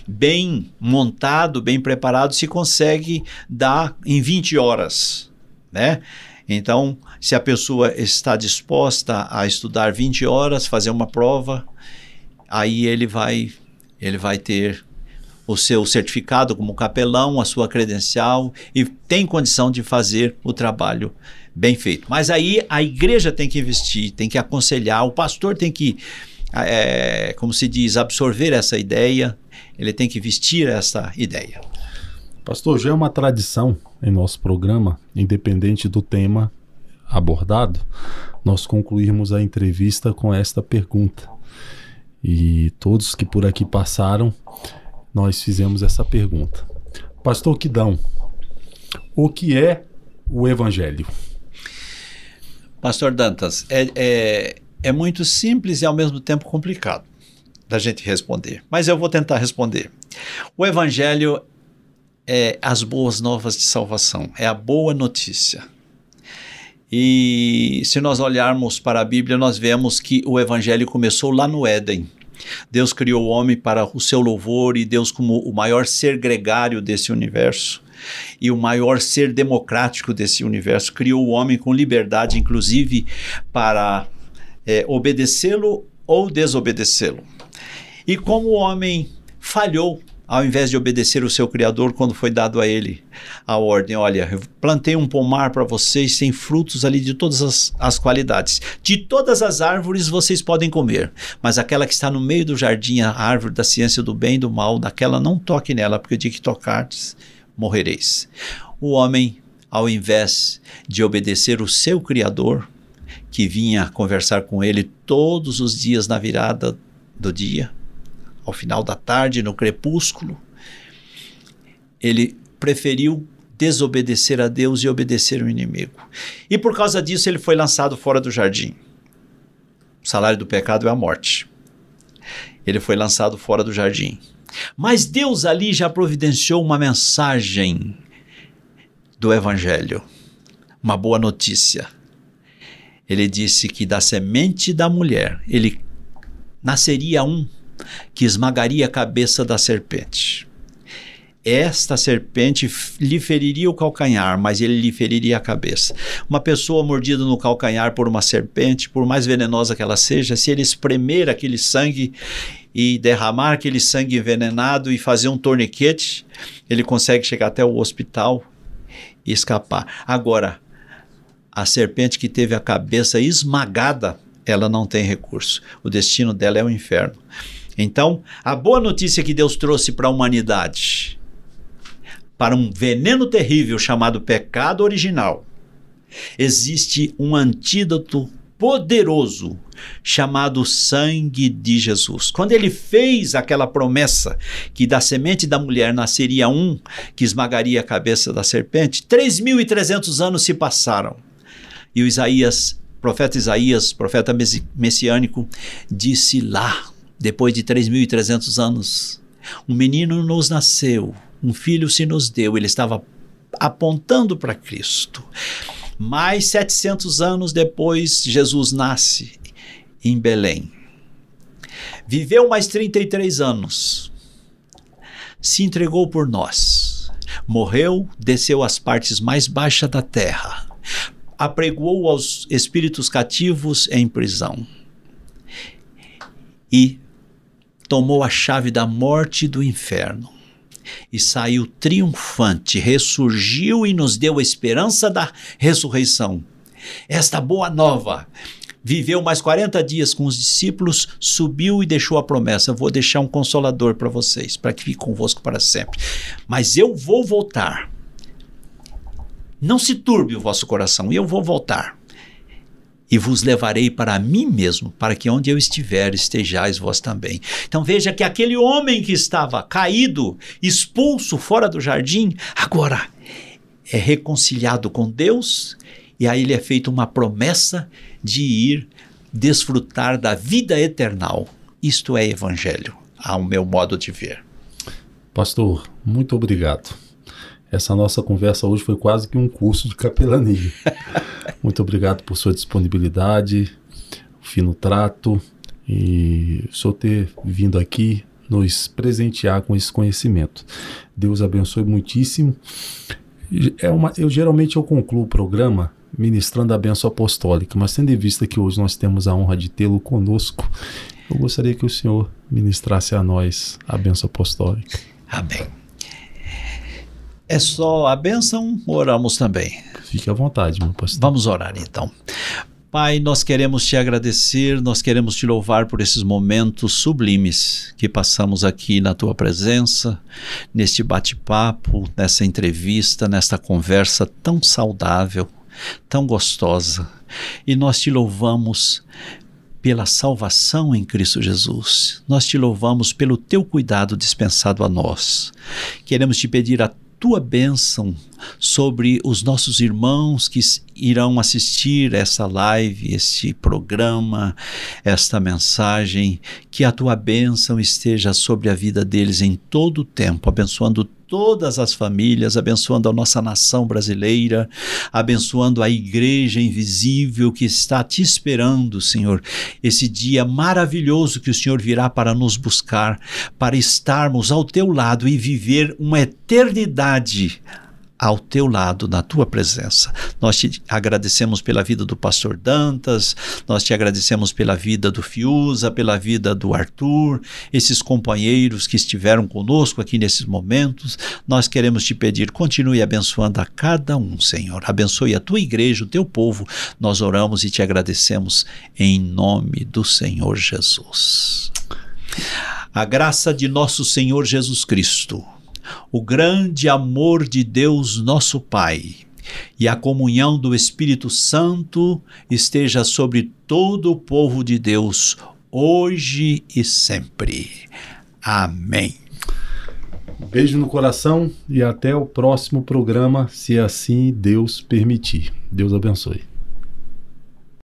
bem montado, bem preparado, se consegue dar em 20 horas, né? Então, se a pessoa está disposta a estudar 20 horas, fazer uma prova, aí ele vai ter o seu certificado como capelão, a sua credencial, e tem condição de fazer o trabalho bem feito. Mas aí a igreja tem que investir, tem que aconselhar, o pastor tem que, como se diz, absorver essa ideia, ele tem que vestir essa ideia. Pastor, já é uma tradição em nosso programa, independente do tema abordado, nós concluirmos a entrevista com esta pergunta. E todos que por aqui passaram, nós fizemos essa pergunta. Pastor Quidão, o que é o Evangelho? Pastor Dantas, é muito simples e ao mesmo tempo complicado da gente responder, mas eu vou tentar responder. O Evangelho é as boas novas de salvação, é a boa notícia. E se nós olharmos para a Bíblia, nós vemos que o Evangelho começou lá no Éden. Deus criou o homem para o seu louvor, e Deus, como o maior ser gregário desse universo e o maior ser democrático desse universo, criou o homem com liberdade, inclusive para obedecê-lo ou desobedecê-lo. E como o homem falhou, ao invés de obedecer o seu Criador, quando foi dado a ele a ordem, olha, eu plantei um pomar para vocês, sem frutos ali de todas as qualidades. De todas as árvores vocês podem comer, mas aquela que está no meio do jardim, a árvore da ciência do bem e do mal, daquela não toque nela, porque o dia que tocardes, morrereis. O homem, ao invés de obedecer o seu Criador, que vinha conversar com ele todos os dias na virada do dia, ao final da tarde, no crepúsculo, ele preferiu desobedecer a Deus e obedecer o inimigo. E por causa disso ele foi lançado fora do jardim. O salário do pecado é a morte. Ele foi lançado fora do jardim. Mas Deus ali já providenciou uma mensagem do Evangelho, uma boa notícia. Ele disse que da semente da mulher, ele nasceria um que esmagaria a cabeça da serpente. Esta serpente lhe feriria o calcanhar, mas ele lhe feriria a cabeça. Uma pessoa mordida no calcanhar por uma serpente, por mais venenosa que ela seja, se ele espremer aquele sangue e derramar aquele sangue envenenado e fazer um torniquete, ele consegue chegar até o hospital e escapar. Agora, a serpente que teve a cabeça esmagada, ela não tem recurso. O destino dela é o inferno. Então, a boa notícia que Deus trouxe para a humanidade, para um veneno terrível chamado pecado original, existe um antídoto poderoso chamado sangue de Jesus. Quando ele fez aquela promessa que da semente da mulher nasceria um que esmagaria a cabeça da serpente, 3.300 anos se passaram. E o profeta Isaías, profeta messiânico, disse lá, depois de 3.300 anos, um menino nos nasceu, um filho se nos deu. Ele estava apontando para Cristo. Mais 700 anos depois, Jesus nasce em Belém. Viveu mais 33 anos. Se entregou por nós. Morreu, desceu às partes mais baixas da terra. Apregoou aos espíritos cativos em prisão. E tomou a chave da morte e do inferno. E saiu triunfante, ressurgiu e nos deu a esperança da ressurreição. Esta boa nova, viveu mais 40 dias com os discípulos, subiu e deixou a promessa: vou deixar um consolador para vocês, para que fique convosco para sempre. Mas eu vou voltar. Não se turbe o vosso coração, eu vou voltar. E vos levarei para mim mesmo, para que onde eu estiver, estejais vós também. Então veja que aquele homem que estava caído, expulso fora do jardim, agora é reconciliado com Deus, e aí lhe é feita uma promessa de ir desfrutar da vida eternal. Isto é evangelho, ao meu modo de ver. Pastor, muito obrigado. Essa nossa conversa hoje foi quase que um curso de capelania. Muito obrigado por sua disponibilidade, fino trato, e o senhor ter vindo aqui nos presentear com esse conhecimento. Deus abençoe muitíssimo. Geralmente eu concluo o programa ministrando a bênção apostólica, mas tendo em vista que hoje nós temos a honra de tê-lo conosco, eu gostaria que o senhor ministrasse a nós a bênção apostólica. Amém. É só a bênção ou oramos também? Fique à vontade, meu pastor. Vamos orar então. Pai, nós queremos te agradecer, nós queremos te louvar por esses momentos sublimes que passamos aqui na tua presença, neste bate-papo, nessa entrevista, nesta conversa tão saudável, tão gostosa. E nós te louvamos pela salvação em Cristo Jesus. Nós te louvamos pelo teu cuidado dispensado a nós. Queremos te pedir a tua bênção sobre os nossos irmãos que irão assistir essa live, este programa, esta mensagem, que a tua bênção esteja sobre a vida deles em todo o tempo, abençoando todas as famílias, abençoando a nossa nação brasileira, abençoando a igreja invisível que está te esperando, Senhor, esse dia maravilhoso que o Senhor virá para nos buscar, para estarmos ao teu lado e viver uma eternidade ao teu lado, na tua presença. Nós te agradecemos pela vida do pastor Dantas, nós te agradecemos pela vida do Fiuza, pela vida do Arthur, esses companheiros que estiveram conosco aqui nesses momentos. Nós queremos te pedir, continue abençoando a cada um, Senhor. Abençoe a tua igreja, o teu povo. Nós oramos e te agradecemos em nome do Senhor Jesus. A graça de nosso Senhor Jesus Cristo, o grande amor de Deus nosso Pai e a comunhão do Espírito Santo esteja sobre todo o povo de Deus, hoje e sempre. Amém. Beijo no coração e até o próximo programa, se assim Deus permitir. Deus abençoe.